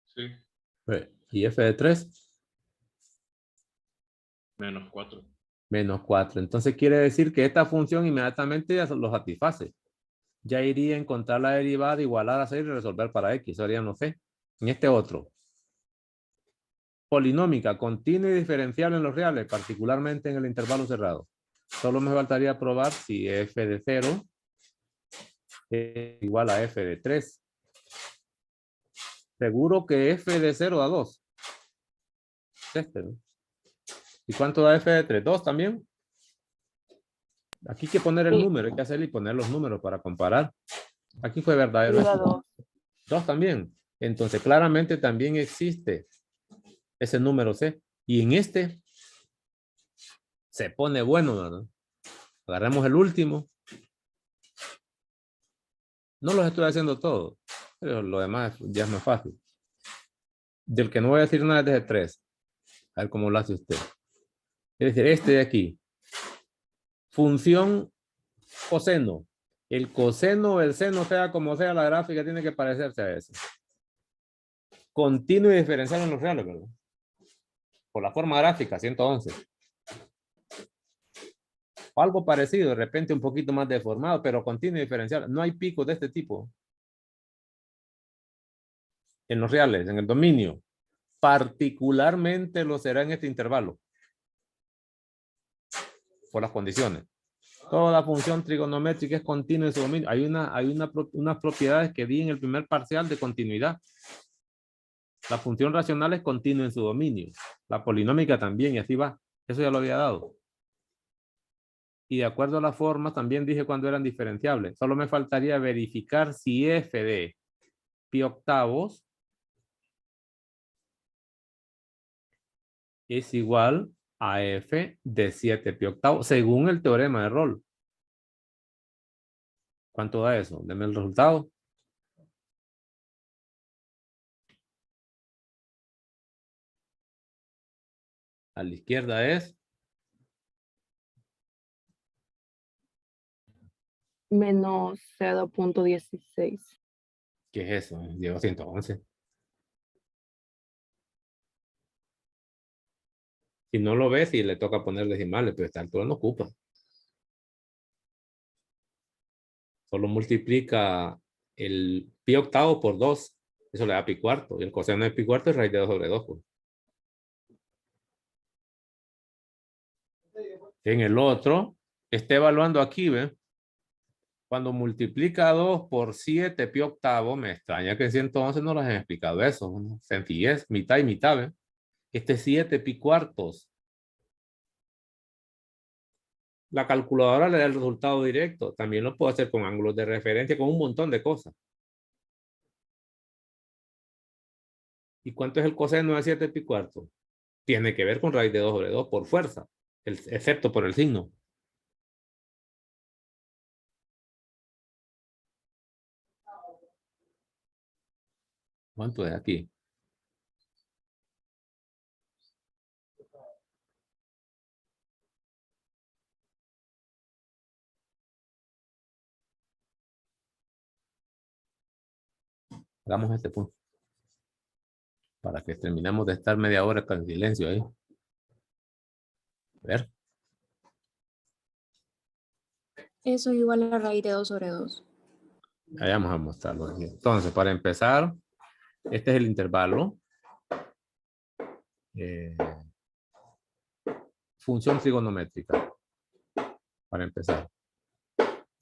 Sí, ¿Y f de 3? menos 4. Menos 4. Entonces quiere decir que esta función inmediatamente ya lo satisface. Ya iría a encontrar la derivada, igualar a 6 y resolver para x. Eso haría no sé. En este otro. Polinómica, continua y diferenciable en los reales, particularmente en el intervalo cerrado. Solo me faltaría probar si f de 0 es igual a f de 3. Seguro que f de 0 da 2. Este, ¿no? ¿Y cuánto da f de 3? 2 también. Aquí hay que poner el Sí. número, hay que hacerle y poner los números para comparar. Aquí fue verdadero. Sí, da 2. 2 también. Entonces, claramente también existe ese número C. Y en este se pone bueno, ¿verdad? Agarremos el último. No los estoy haciendo todos, pero lo demás ya es más fácil. Del que no voy a decir nada es de 3. A ver cómo lo hace usted. Es decir, este de aquí. Función coseno. El coseno o el seno, sea como sea, la gráfica tiene que parecerse a ese. Continuo y diferencial en los reales, ¿verdad? Por la forma gráfica, 111. O algo parecido, de repente un poquito más deformado, pero continuo y diferencial. No hay picos de este tipo. En los reales, en el dominio. Particularmente lo será en este intervalo. Por las condiciones. Toda función trigonométrica es continua en su dominio. Hay unas propiedades que di en el primer parcial de continuidad. La función racional es continua en su dominio. La polinómica también, y así va. Eso ya lo había dado. Y de acuerdo a la forma, también dije cuando eran diferenciables. Solo me faltaría verificar si f de pi octavos es igual a f de 7 pi octavos, según el teorema de Rolle. ¿Cuánto da eso? Deme el resultado. A la izquierda es Menos 0.16. ¿qué es eso? Lleva 111. Si no lo ves y le toca poner decimales, pero esta altura no ocupa. Solo multiplica el pi octavo por 2. Eso le da pi cuarto. Y el coseno de pi cuarto es raíz de 2 sobre 2. Pues. En el otro, está evaluando aquí, ¿ve? Cuando multiplica 2 por 7 pi octavo, me extraña que en 111 no les han explicado eso. ¿No? Sencillez, mitad y mitad, ¿ven? Este es 7 pi cuartos. La calculadora le da el resultado directo. También lo puedo hacer con ángulos de referencia, con un montón de cosas. ¿Y cuánto es el coseno de 7 pi cuartos? Tiene que ver con raíz de 2 sobre 2 por fuerza, excepto por el signo. ¿Cuánto es aquí? Hagamos este punto. Para que terminemos de estar media hora con silencio ahí. A ver. Eso es igual a la raíz de 2 sobre 2. Ahí vamos a mostrarlo aquí. Entonces, para empezar, este es el intervalo. Función trigonométrica. Para empezar.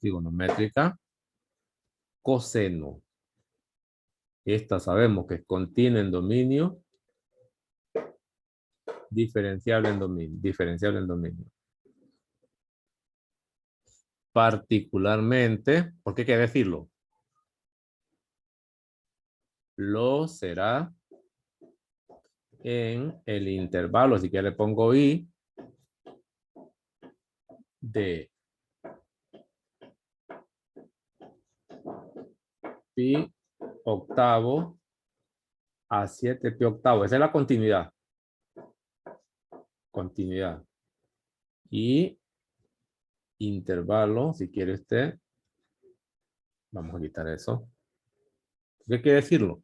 Trigonométrica. Coseno. Esta sabemos que contiene en dominio. Diferenciable en dominio. Diferenciable en dominio. Particularmente, porque hay que decirlo. Lo será en el intervalo, así que le pongo i de pi octavo a 7 pi octavo. Esa es la continuidad. Continuidad. Y intervalo, si quiere usted, vamos a quitar eso. ¿Qué hay que decirlo?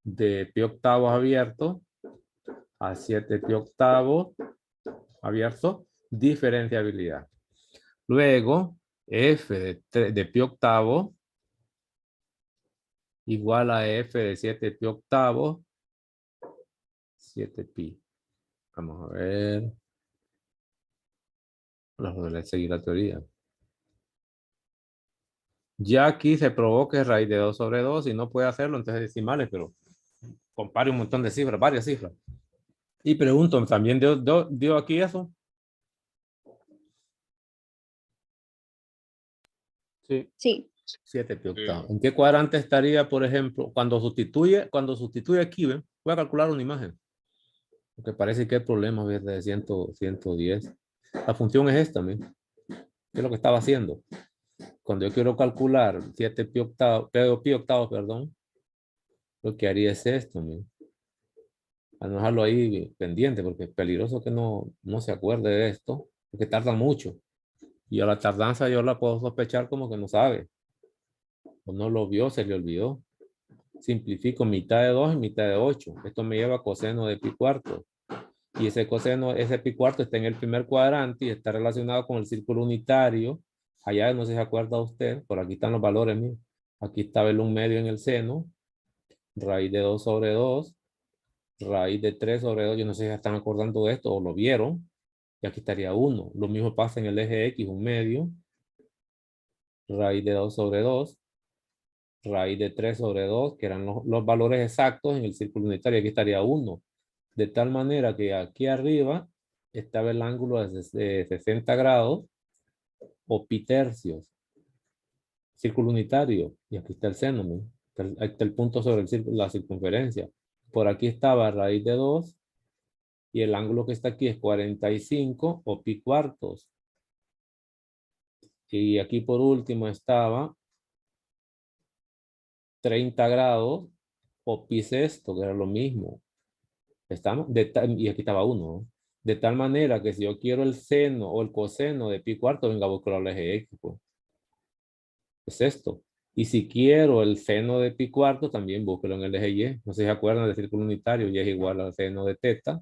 De pi octavos abierto a 7 pi octavos abierto, diferenciabilidad. Luego, f de pi octavo igual a f de 7 pi octavos, 7 pi. Vamos a ver. Vamos a seguir la teoría. Ya aquí se probó que es raíz de 2 sobre 2 y no puede hacerlo entonces decimales, pero compare un montón de cifras, varias cifras. Y pregunto, ¿también dio aquí eso? Sí. Sí. 7 pi octavo. ¿En qué cuadrante estaría, por ejemplo, cuando sustituye aquí? ¿Ven? Voy a calcular una imagen. Porque parece que hay problemas de 110. La función es esta, ¿ven? ¿Qué es lo que estaba haciendo? Cuando yo quiero calcular 7 pi octavo, perdón, lo que haría es esto, ¿ven? A no dejarlo ahí pendiente, porque es peligroso que no se acuerde de esto, porque tarda mucho. Y a la tardanza yo la puedo sospechar como que no sabe. O no lo vio, se le olvidó. Simplifico mitad de 2 y mitad de 8. Esto me lleva a coseno de pi cuarto. Y ese coseno, ese pi cuarto está en el primer cuadrante y está relacionado con el círculo unitario. Allá no sé si se acuerda usted, por aquí están los valores míos. Aquí estaba el 1/2 en el seno, raíz de 2 sobre 2, raíz de 3 sobre 2. Yo no sé si se están acordando de esto o lo vieron. Y aquí estaría 1. Lo mismo pasa en el eje X, 1/2, raíz de 2 sobre 2. Raíz de 3 sobre 2, que eran los valores exactos en el círculo unitario. Aquí estaría 1. De tal manera que aquí arriba estaba el ángulo de 60 grados o pi tercios. Círculo unitario. Y aquí está el seno, ¿no? Ahí está el punto sobre el círculo, la circunferencia. Por aquí estaba raíz de 2 y el ángulo que está aquí es 45 o pi cuartos. Y aquí por último estaba 30 grados o pi sexto, que era lo mismo. ¿Estamos? Y aquí estaba 1, ¿no? De tal manera que si yo quiero el seno o el coseno de pi cuarto, venga a buscar el eje X, pues. Es esto. Y si quiero el seno de pi cuarto, también búsquelo en el eje Y. No sé si se acuerdan del círculo unitario. Y es igual al seno de teta.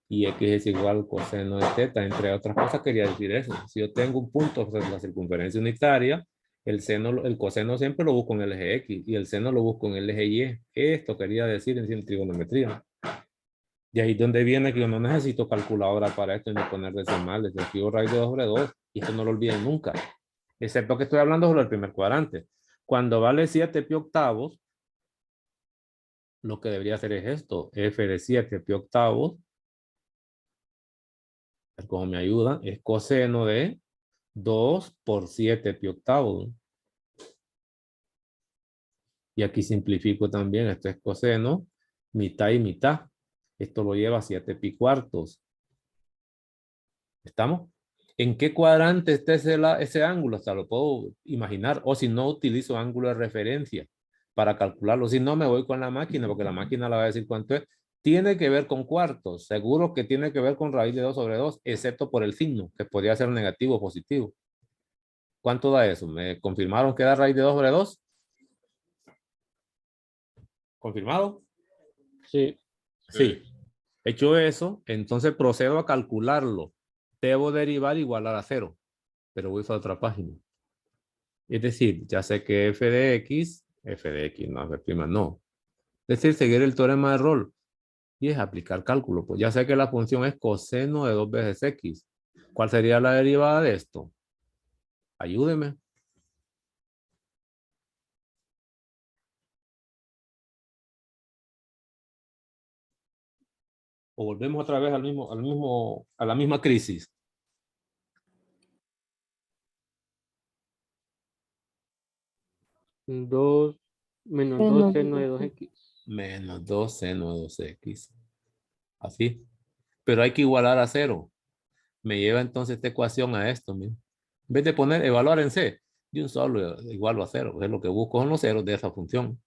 Y X es igual al coseno de teta. Entre otras cosas quería decir eso. Si yo tengo un punto sobre la circunferencia unitaria, el coseno siempre lo busco en el eje X. Y el seno lo busco en el eje Y. Esto quería decir en trigonometría. Y ahí es donde viene que yo no necesito calculadora para esto ni poner decimales. Yo escribo raíz de 2 sobre 2 y esto no lo olviden nunca. Excepto que estoy hablando solo del primer cuadrante. Cuando vale 7 pi octavos, lo que debería hacer es esto. F de 7 pi octavos. A ver cómo me ayuda. Es coseno de 2 por 7 pi octavos. Y aquí simplifico también. Esto es coseno, mitad y mitad. Esto lo lleva a 7 pi cuartos. ¿Estamos? ¿En qué cuadrante está ese ángulo? Hasta lo puedo imaginar. O si no, utilizo ángulo de referencia para calcularlo. Si no, me voy con la máquina, porque la máquina la va a decir cuánto es. Tiene que ver con cuartos. Seguro que tiene que ver con raíz de 2 sobre 2, excepto por el signo, que podría ser negativo o positivo. ¿Cuánto da eso? ¿Me confirmaron que da raíz de 2 sobre 2? ¿Confirmado? Sí. Sí. Hecho eso, entonces procedo a calcularlo. Debo derivar igualar a 0, pero voy a otra página. Es decir, ya sé que f de x, no, f' no. Es decir, seguir el teorema de Rolle y es aplicar cálculo. Pues ya sé que la función es coseno de 2 veces x. ¿Cuál sería la derivada de esto? Ayúdeme. O volvemos otra vez a la misma crisis. Dos menos Seno 2 de seno de 2x. 2x. Menos 2 seno de 2x. Así. Pero hay que igualar a 0. Me lleva entonces esta ecuación a esto. Mira. En vez de poner evaluar en C, de un solo igual a 0. Es lo que busco son los ceros de esa función.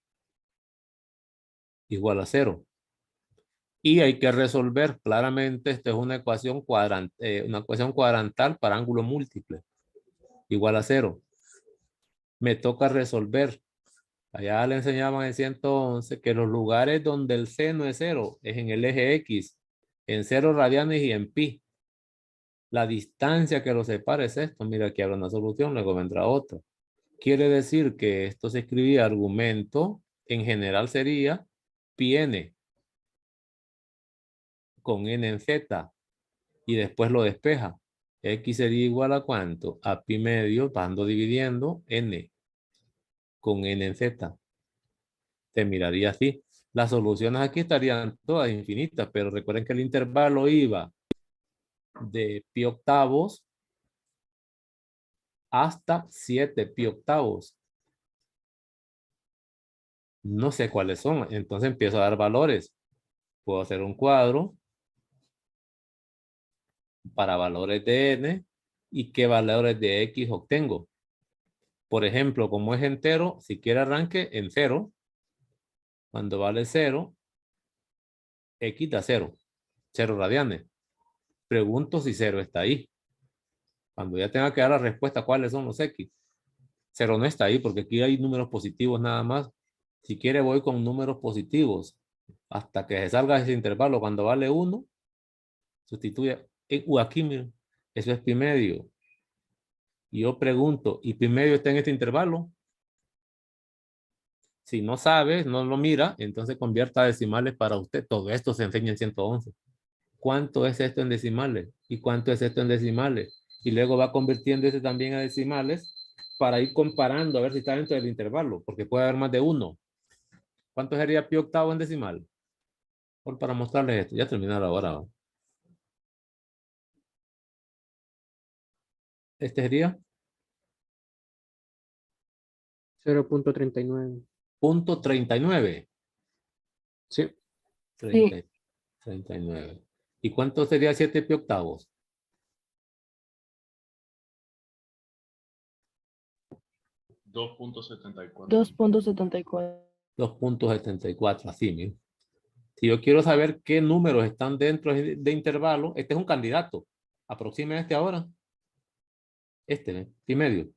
Igual a 0. Y hay que resolver claramente, esto es una ecuación cuadrantal para ángulo múltiple. Igual a 0. Me toca resolver. Allá le enseñaban en 111 que los lugares donde el seno es 0 es en el eje X, en 0 radianes y en pi. La distancia que los separa es esto. Mira, aquí habrá una solución, luego vendrá otra. Quiere decir que esto se escribía argumento, en general sería pi n con n en z y después lo despeja. X sería igual a ¿cuánto? A pi medio, pasando dividiendo, n con n en z. Se miraría así. Las soluciones aquí estarían todas infinitas, pero recuerden que el intervalo iba de pi octavos hasta 7 pi octavos. No sé cuáles son, entonces empiezo a dar valores. Puedo hacer un cuadro para valores de n y qué valores de x obtengo. Por ejemplo, como es entero, si quiere arranque en 0. Cuando vale 0, x da 0. 0 radianes. Pregunto si 0 está ahí. Cuando ya tenga que dar la respuesta, ¿cuáles son los x? 0 no está ahí porque aquí hay números positivos nada más. Si quiere voy con números positivos hasta que se salga ese intervalo. Cuando vale 1, sustituye. Aquí, miren, eso es pi medio. Y yo pregunto, ¿y pi medio está en este intervalo? Si no sabe, no lo mira, entonces convierta a decimales para usted. Todo esto se enseña en 111. ¿Cuánto es esto en decimales? ¿Y cuánto es esto en decimales? Y luego va convirtiéndose también a decimales para ir comparando a ver si está dentro del intervalo, porque puede haber más de uno. ¿Cuánto sería pi octavo en decimal? Para mostrarles esto. Ya terminaron ahora. ¿Va? Este sería 0.39. punto 39. Sí. 30, Sí. 39. ¿Y cuánto sería 7 pi octavos? 2.74. 2.74. 2.74, así mismo. Si yo quiero saber qué números están dentro de intervalo, este es un candidato. Aproxime este ahora. Este, pi medio.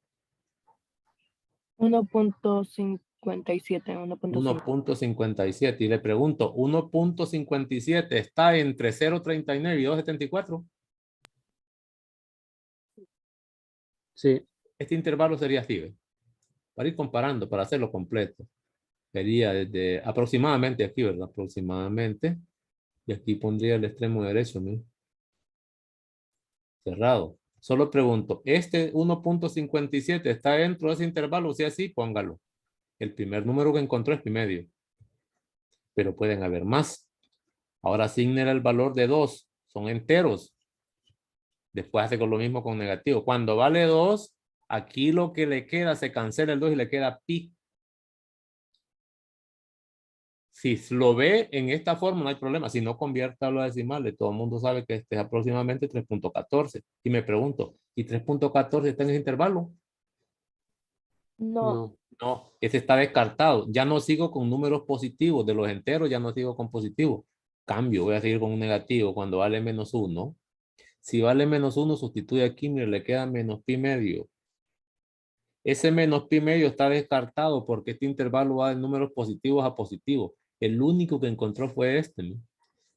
1.57. 1.57. Y le pregunto, 1.57 está entre 0.39 y 2.74. Sí. Este intervalo sería así, ¿ve? Para ir comparando, para hacerlo completo. Sería desde aproximadamente aquí, ¿verdad? Aproximadamente. Y aquí pondría el extremo derecho, ¿no? Cerrado. Solo pregunto, ¿este 1.57 está dentro de ese intervalo? Si así, póngalo. El primer número que encontró es pi medio. Pero pueden haber más. Ahora asignen el valor de 2. Son enteros. Después hace con lo mismo con negativo. Cuando vale 2, aquí lo que le queda, se cancela el 2 y le queda pi. Si lo ve en esta forma, no hay problema. Si no, conviértalo a decimales. Todo el mundo sabe que este es aproximadamente 3.14. Y me pregunto, ¿y 3.14 está en ese intervalo? No. No. No, ese está descartado. Ya no sigo con números positivos. De los enteros ya no sigo con positivos. Cambio, voy a seguir con un negativo cuando vale menos 1. Si vale menos 1, sustituye aquí, mire, le queda menos pi medio. Ese menos pi medio está descartado porque este intervalo va de números positivos a positivos. El único que encontró fue este, ¿no?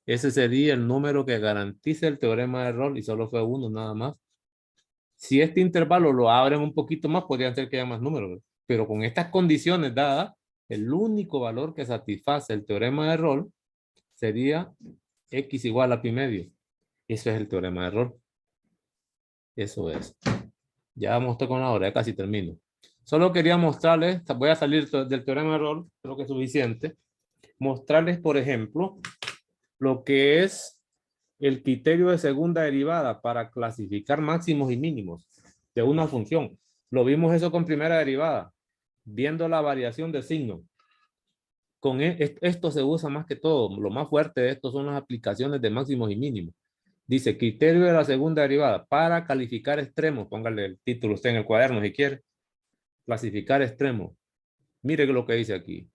Ese sería el número que garantiza el teorema de Rolle y solo fue uno nada más. Si este intervalo lo abren un poquito más, podría ser que haya más números, ¿verdad? Pero con estas condiciones dadas, el único valor que satisface el teorema de Rolle sería x igual a pi medio. Eso es el teorema de Rolle. Eso es. Ya vamos con la hora, ya casi termino. Solo quería mostrarles, voy a salir del teorema de Rolle, creo que es suficiente. Mostrarles, por ejemplo, lo que es el criterio de segunda derivada para clasificar máximos y mínimos de una función. Lo vimos eso con primera derivada, viendo la variación de signo. Con esto se usa más que todo. Lo más fuerte de esto son las aplicaciones de máximos y mínimos. Dice, criterio de la segunda derivada para calificar extremos. Póngale el título usted en el cuaderno si quiere. Clasificar extremos. Mire lo que dice aquí.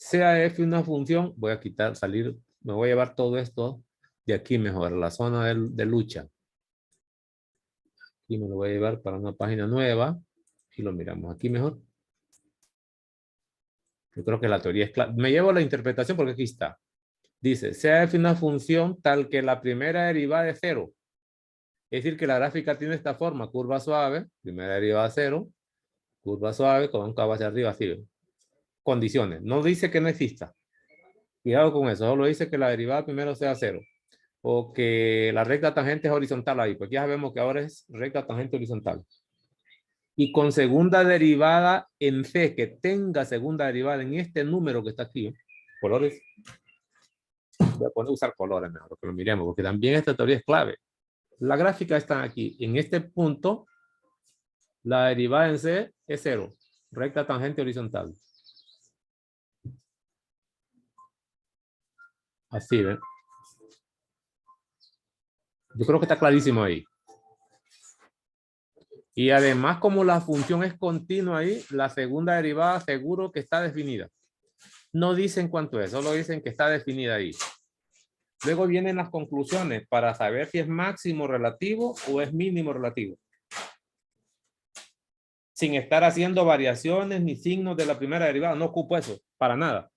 Sea f una función, voy a quitar, salir, me voy a llevar todo esto de aquí mejor, la zona de lucha. Aquí me lo voy a llevar para una página nueva y lo miramos aquí mejor. Yo creo que la teoría es clara. Me llevo la interpretación porque aquí está. Dice, sea f una función tal que la primera derivada es 0. Es decir, que la gráfica tiene esta forma, curva suave, primera derivada 0, curva suave, cóncava hacia arriba, así. Condiciones. No dice que no exista. Cuidado con eso, solo dice que la derivada primero sea 0. O que la recta tangente es horizontal ahí, pues ya sabemos que ahora es recta tangente horizontal. Y con segunda derivada en C, que tenga segunda derivada en este número que está aquí, colores. Voy a poner usar colores mejor, que lo miremos, porque también esta teoría es clave. La gráfica está aquí. En este punto, la derivada en C es 0. Recta tangente horizontal. Así, ¿ven? Yo creo que está clarísimo ahí. Y además, como la función es continua ahí, la segunda derivada seguro que está definida. No dicen cuánto es, solo dicen que está definida ahí. Luego vienen las conclusiones para saber si es máximo relativo o es mínimo relativo. Sin estar haciendo variaciones ni signos de la primera derivada. No ocupo eso, para nada.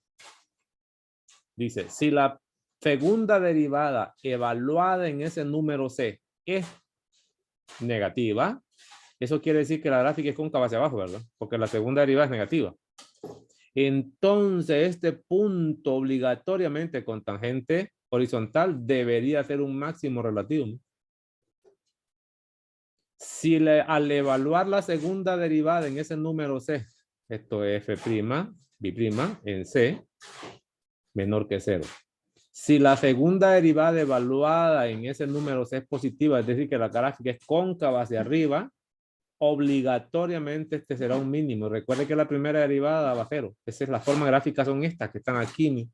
Dice, si la segunda derivada evaluada en ese número C es negativa, eso quiere decir que la gráfica es cóncava hacia abajo, ¿verdad? Porque la segunda derivada es negativa. Entonces, este punto obligatoriamente con tangente horizontal debería ser un máximo relativo, ¿no? Si al evaluar la segunda derivada en ese número C, esto es F', B' en C, menor que 0. Si la segunda derivada evaluada en ese número C es positiva, es decir, que la gráfica es cóncava hacia arriba, obligatoriamente este será un mínimo. Recuerde que la primera derivada va a 0. Esa es la forma gráfica, son estas que están aquí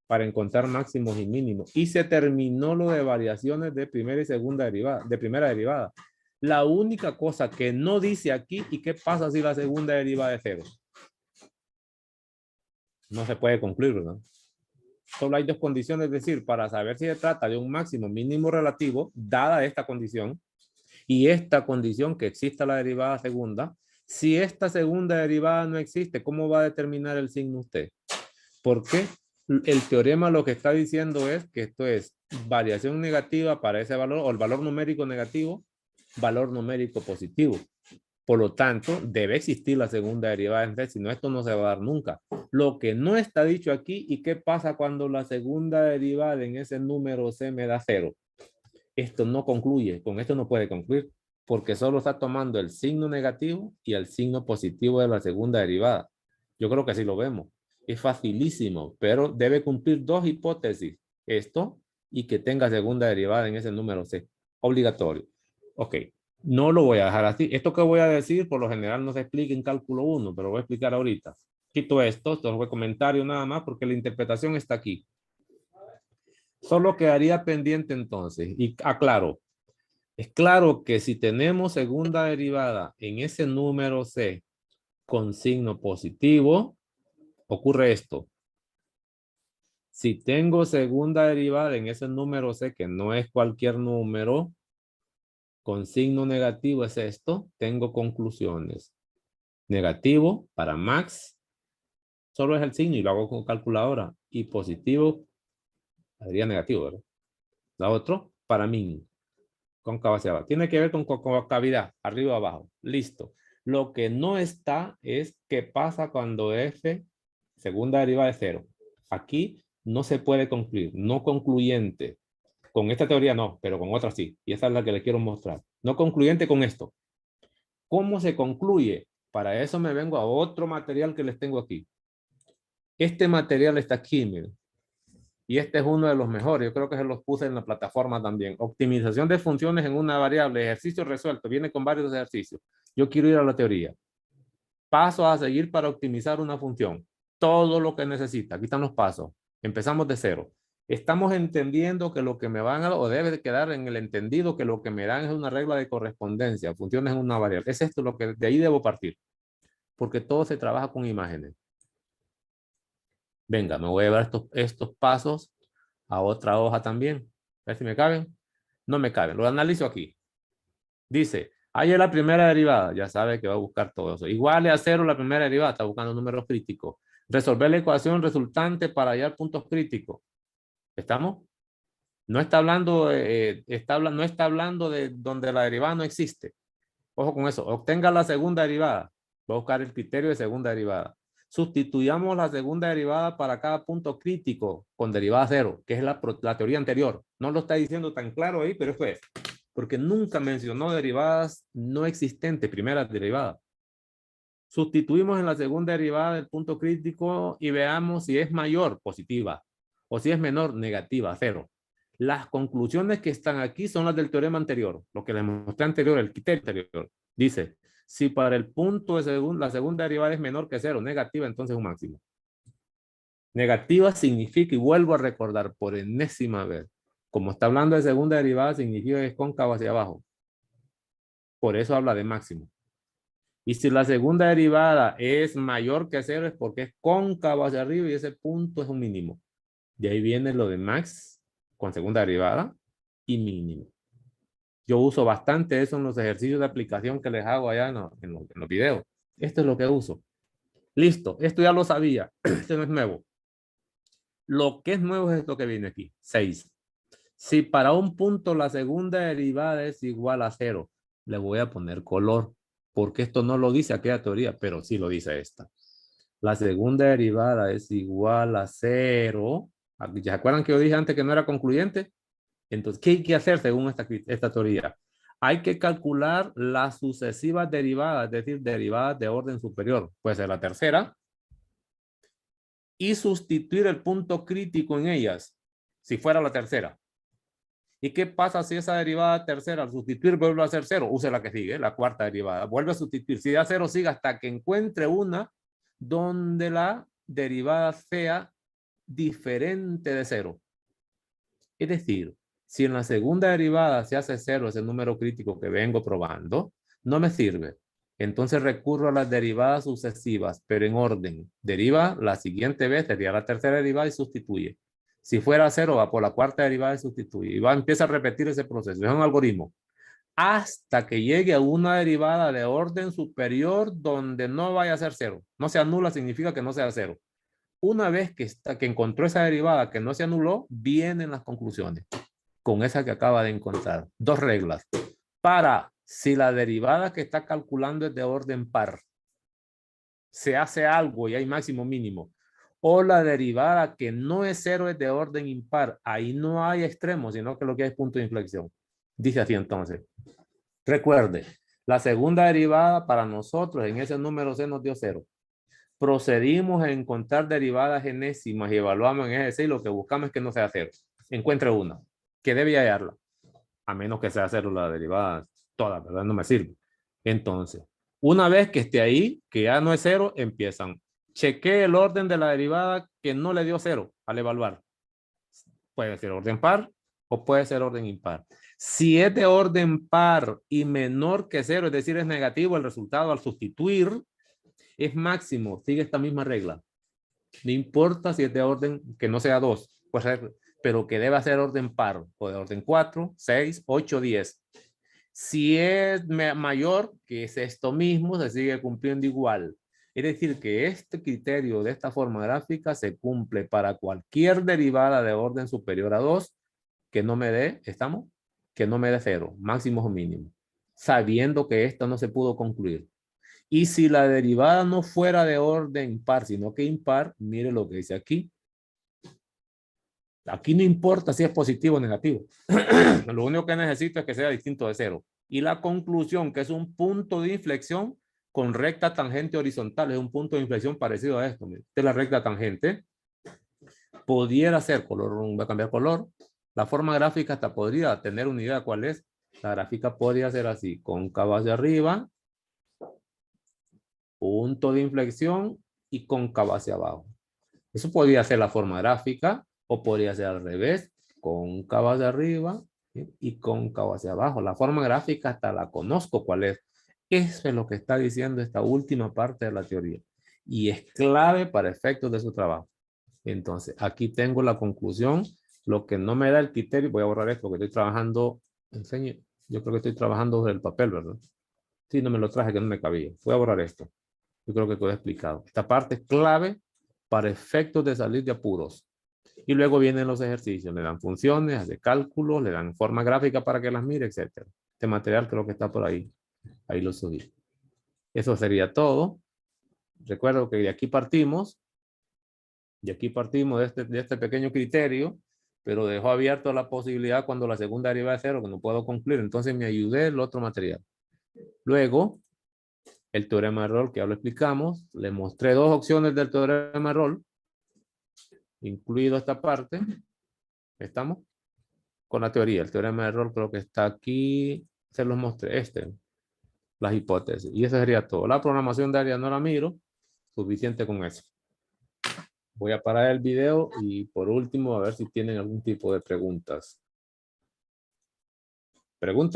para encontrar máximos y mínimos. Y se terminó lo de variaciones de primera y segunda derivada, de primera derivada. La única cosa que no dice aquí, ¿y qué pasa si la segunda derivada es 0? No se puede concluir, ¿verdad? Solo hay dos condiciones, es decir, para saber si se trata de un máximo mínimo relativo, dada esta condición, y esta condición que exista la derivada segunda. Si esta segunda derivada no existe, ¿cómo va a determinar el signo usted? Porque el teorema lo que está diciendo es que esto es variación negativa para ese valor, o el valor numérico negativo, valor numérico positivo. Por lo tanto, debe existir la segunda derivada en C, si no, esto no se va a dar nunca. Lo que no está dicho aquí, ¿y qué pasa cuando la segunda derivada en ese número C me da 0? Esto no concluye, con esto no puede concluir, porque solo está tomando el signo negativo y el signo positivo de la segunda derivada. Yo creo que así lo vemos. Es facilísimo, pero debe cumplir dos hipótesis. Esto y que tenga segunda derivada en ese número C. Obligatorio. Ok. No lo voy a dejar así. Esto que voy a decir, por lo general no se explica en cálculo 1, pero voy a explicar ahorita. Quito esto fue comentario nada más, porque la interpretación está aquí. Solo quedaría pendiente entonces, y aclaro, es claro que si tenemos segunda derivada en ese número C con signo positivo, ocurre esto. Si tengo segunda derivada en ese número C, que no es cualquier número, con signo negativo es esto, tengo conclusiones. Negativo para max, solo es el signo y lo hago con calculadora. Y positivo, sería negativo, ¿verdad? La otra, para min, cóncavo hacia abajo. Tiene que ver con concavidad, arriba o abajo. Listo. Lo que no está es qué pasa cuando f, segunda derivada de 0. Aquí no se puede concluir, no concluyente. Con esta teoría no, pero con otra sí. Y esa es la que le quiero mostrar. No concluyente con esto. ¿Cómo se concluye? Para eso me vengo a otro material que les tengo aquí. Este material está aquí, miren. Y este es uno de los mejores. Yo creo que se los puse en la plataforma también. Optimización de funciones en una variable. Ejercicio resuelto. Viene con varios ejercicios. Yo quiero ir a la teoría. Pasos a seguir para optimizar una función. Todo lo que necesita. Aquí están los pasos. Empezamos de cero. Estamos entendiendo que lo que me van a dar, o debe de quedar en el entendido que lo que me dan es una regla de correspondencia. Funciones en una variable. Es esto lo que de ahí debo partir. Porque todo se trabaja con imágenes. Venga, me voy a llevar estos pasos a otra hoja también. A ver si me caben. No me caben. Lo analizo aquí. Dice, ahí es la primera derivada. Ya sabe que va a buscar todo eso. Igual a 0 la primera derivada. Está buscando números críticos. Resolver la ecuación resultante para hallar puntos críticos. ¿Estamos? No está hablando, no está hablando de donde la derivada no existe. Ojo con eso. Obtenga la segunda derivada. Va a buscar el criterio de segunda derivada. Sustituyamos la segunda derivada para cada punto crítico con derivada 0, que es la teoría anterior. No lo está diciendo tan claro ahí, pero eso es. Porque nunca mencionó derivadas no existentes, primera derivada. Sustituimos en la segunda derivada del punto crítico y veamos si es mayor, positiva, o si es menor, negativa, 0. Las conclusiones que están aquí son las del teorema anterior, lo que les mostré anterior, el criterio anterior. Dice, si para el punto de la segunda derivada es menor que 0, negativa, entonces es un máximo. Negativa significa, y vuelvo a recordar por enésima vez, como está hablando de segunda derivada, significa que es cóncavo hacia abajo. Por eso habla de máximo. Y si la segunda derivada es mayor que 0 es porque es cóncavo hacia arriba y ese punto es un mínimo. De ahí viene lo de max con segunda derivada y mínimo. Yo uso bastante eso en los ejercicios de aplicación que les hago allá en los videos. Esto es lo que uso. Listo, esto ya lo sabía. Esto no es nuevo. Lo que es nuevo es esto que viene aquí, 6. Si para un punto la segunda derivada es igual a 0, le voy a poner color, porque esto no lo dice aquella teoría, pero sí lo dice esta. La segunda derivada es igual a 0. ¿Ya se acuerdan que yo dije antes que no era concluyente? Entonces, ¿qué hay que hacer según esta teoría? Hay que calcular las sucesivas derivadas, es decir, derivadas de orden superior. Puede ser la tercera. Y sustituir el punto crítico en ellas, si fuera la tercera. ¿Y qué pasa si esa derivada tercera al sustituir vuelve a ser 0? Use la que sigue, la cuarta derivada. Vuelve a sustituir. Si da 0, siga hasta que encuentre una donde la derivada sea diferente de 0. Es decir, si en la segunda derivada se hace 0, ese número crítico que vengo probando, no me sirve. Entonces recurro a las derivadas sucesivas, pero en orden. Deriva la siguiente vez, sería la tercera derivada y sustituye. Si fuera 0, va por la cuarta derivada y sustituye. Y empieza a repetir ese proceso. Es un algoritmo. Hasta que llegue a una derivada de orden superior donde no vaya a ser 0. No se anula significa que no sea 0. Una vez que encontró esa derivada que no se anuló, vienen las conclusiones. Con esa que acaba de encontrar. Dos reglas. Para si la derivada que está calculando es de orden par, se hace algo y hay máximo mínimo. O la derivada que no es 0 es de orden impar. Ahí no hay extremos, sino que lo que hay es punto de inflexión. Dice así entonces. Recuerde, la segunda derivada para nosotros en ese número C nos dio 0. Procedimos a encontrar derivadas enésimas y evaluamos en ese C y lo que buscamos es que no sea 0. Encuentre una que debe hallarla. A menos que sea 0 la derivada toda, ¿verdad? No me sirve. Entonces, una vez que esté ahí, que ya no es 0, empiezan. Chequee el orden de la derivada que no le dio 0 al evaluar. Puede ser orden par o puede ser orden impar. Si es de orden par y menor que 0, es decir, es negativo, el resultado al sustituir es máximo. Sigue esta misma regla. No importa si es de orden que no sea 2, pues, pero que deba ser orden par o de orden 4, 6, 8, 10. Si es mayor, que es esto mismo, se sigue cumpliendo igual. Es decir, que este criterio de esta forma gráfica se cumple para cualquier derivada de orden superior a 2 que no me dé, ¿estamos? Que no me dé 0, máximo o mínimo, sabiendo que esto no se pudo concluir. Y si la derivada no fuera de orden par, sino que impar, mire lo que dice aquí. Aquí no importa si es positivo o negativo. Lo único que necesito es que sea distinto de 0. Y la conclusión, que es un punto de inflexión con recta tangente horizontal, es un punto de inflexión parecido a esto. Esta es la recta tangente. Pudiera ser color, voy a cambiar color. La forma gráfica hasta podría tener una idea de cuál es. La gráfica podría ser así, cóncava hacia arriba, punto de inflexión y cóncava hacia abajo. Eso podría ser la forma gráfica o podría ser al revés, cóncava hacia arriba y cóncava hacia abajo. La forma gráfica hasta la conozco cuál es. Eso es lo que está diciendo esta última parte de la teoría y es clave para efectos de su trabajo. Entonces, aquí tengo la conclusión. Lo que no me da el criterio, voy a borrar esto porque estoy trabajando, enseño, yo creo que estoy trabajando sobre el papel, ¿verdad? Sí, no me lo traje que no me cabía. Voy a borrar esto. Yo creo que todo explicado. Esta parte es clave para efectos de salir de apuros. Y luego vienen los ejercicios. Le dan funciones, hace cálculos, le dan forma gráfica para que las mire, etc. Este material creo que está por ahí. Ahí lo subí. Eso sería todo. Recuerdo que de aquí partimos. De aquí partimos de este pequeño criterio, pero dejó abierto la posibilidad cuando la segunda derivada es 0, que no puedo concluir. Entonces me ayudé el otro material. Luego, el teorema de Rolle, que ya lo explicamos. Le mostré dos opciones del teorema de Rolle, incluido esta parte. ¿Estamos? Con la teoría. El teorema de Rolle creo que está aquí. Se los mostré. Las hipótesis. Y eso sería todo. La programación de área no la miro. Suficiente con eso. Voy a parar el video y por último a ver si tienen algún tipo de preguntas. ¿Preguntas?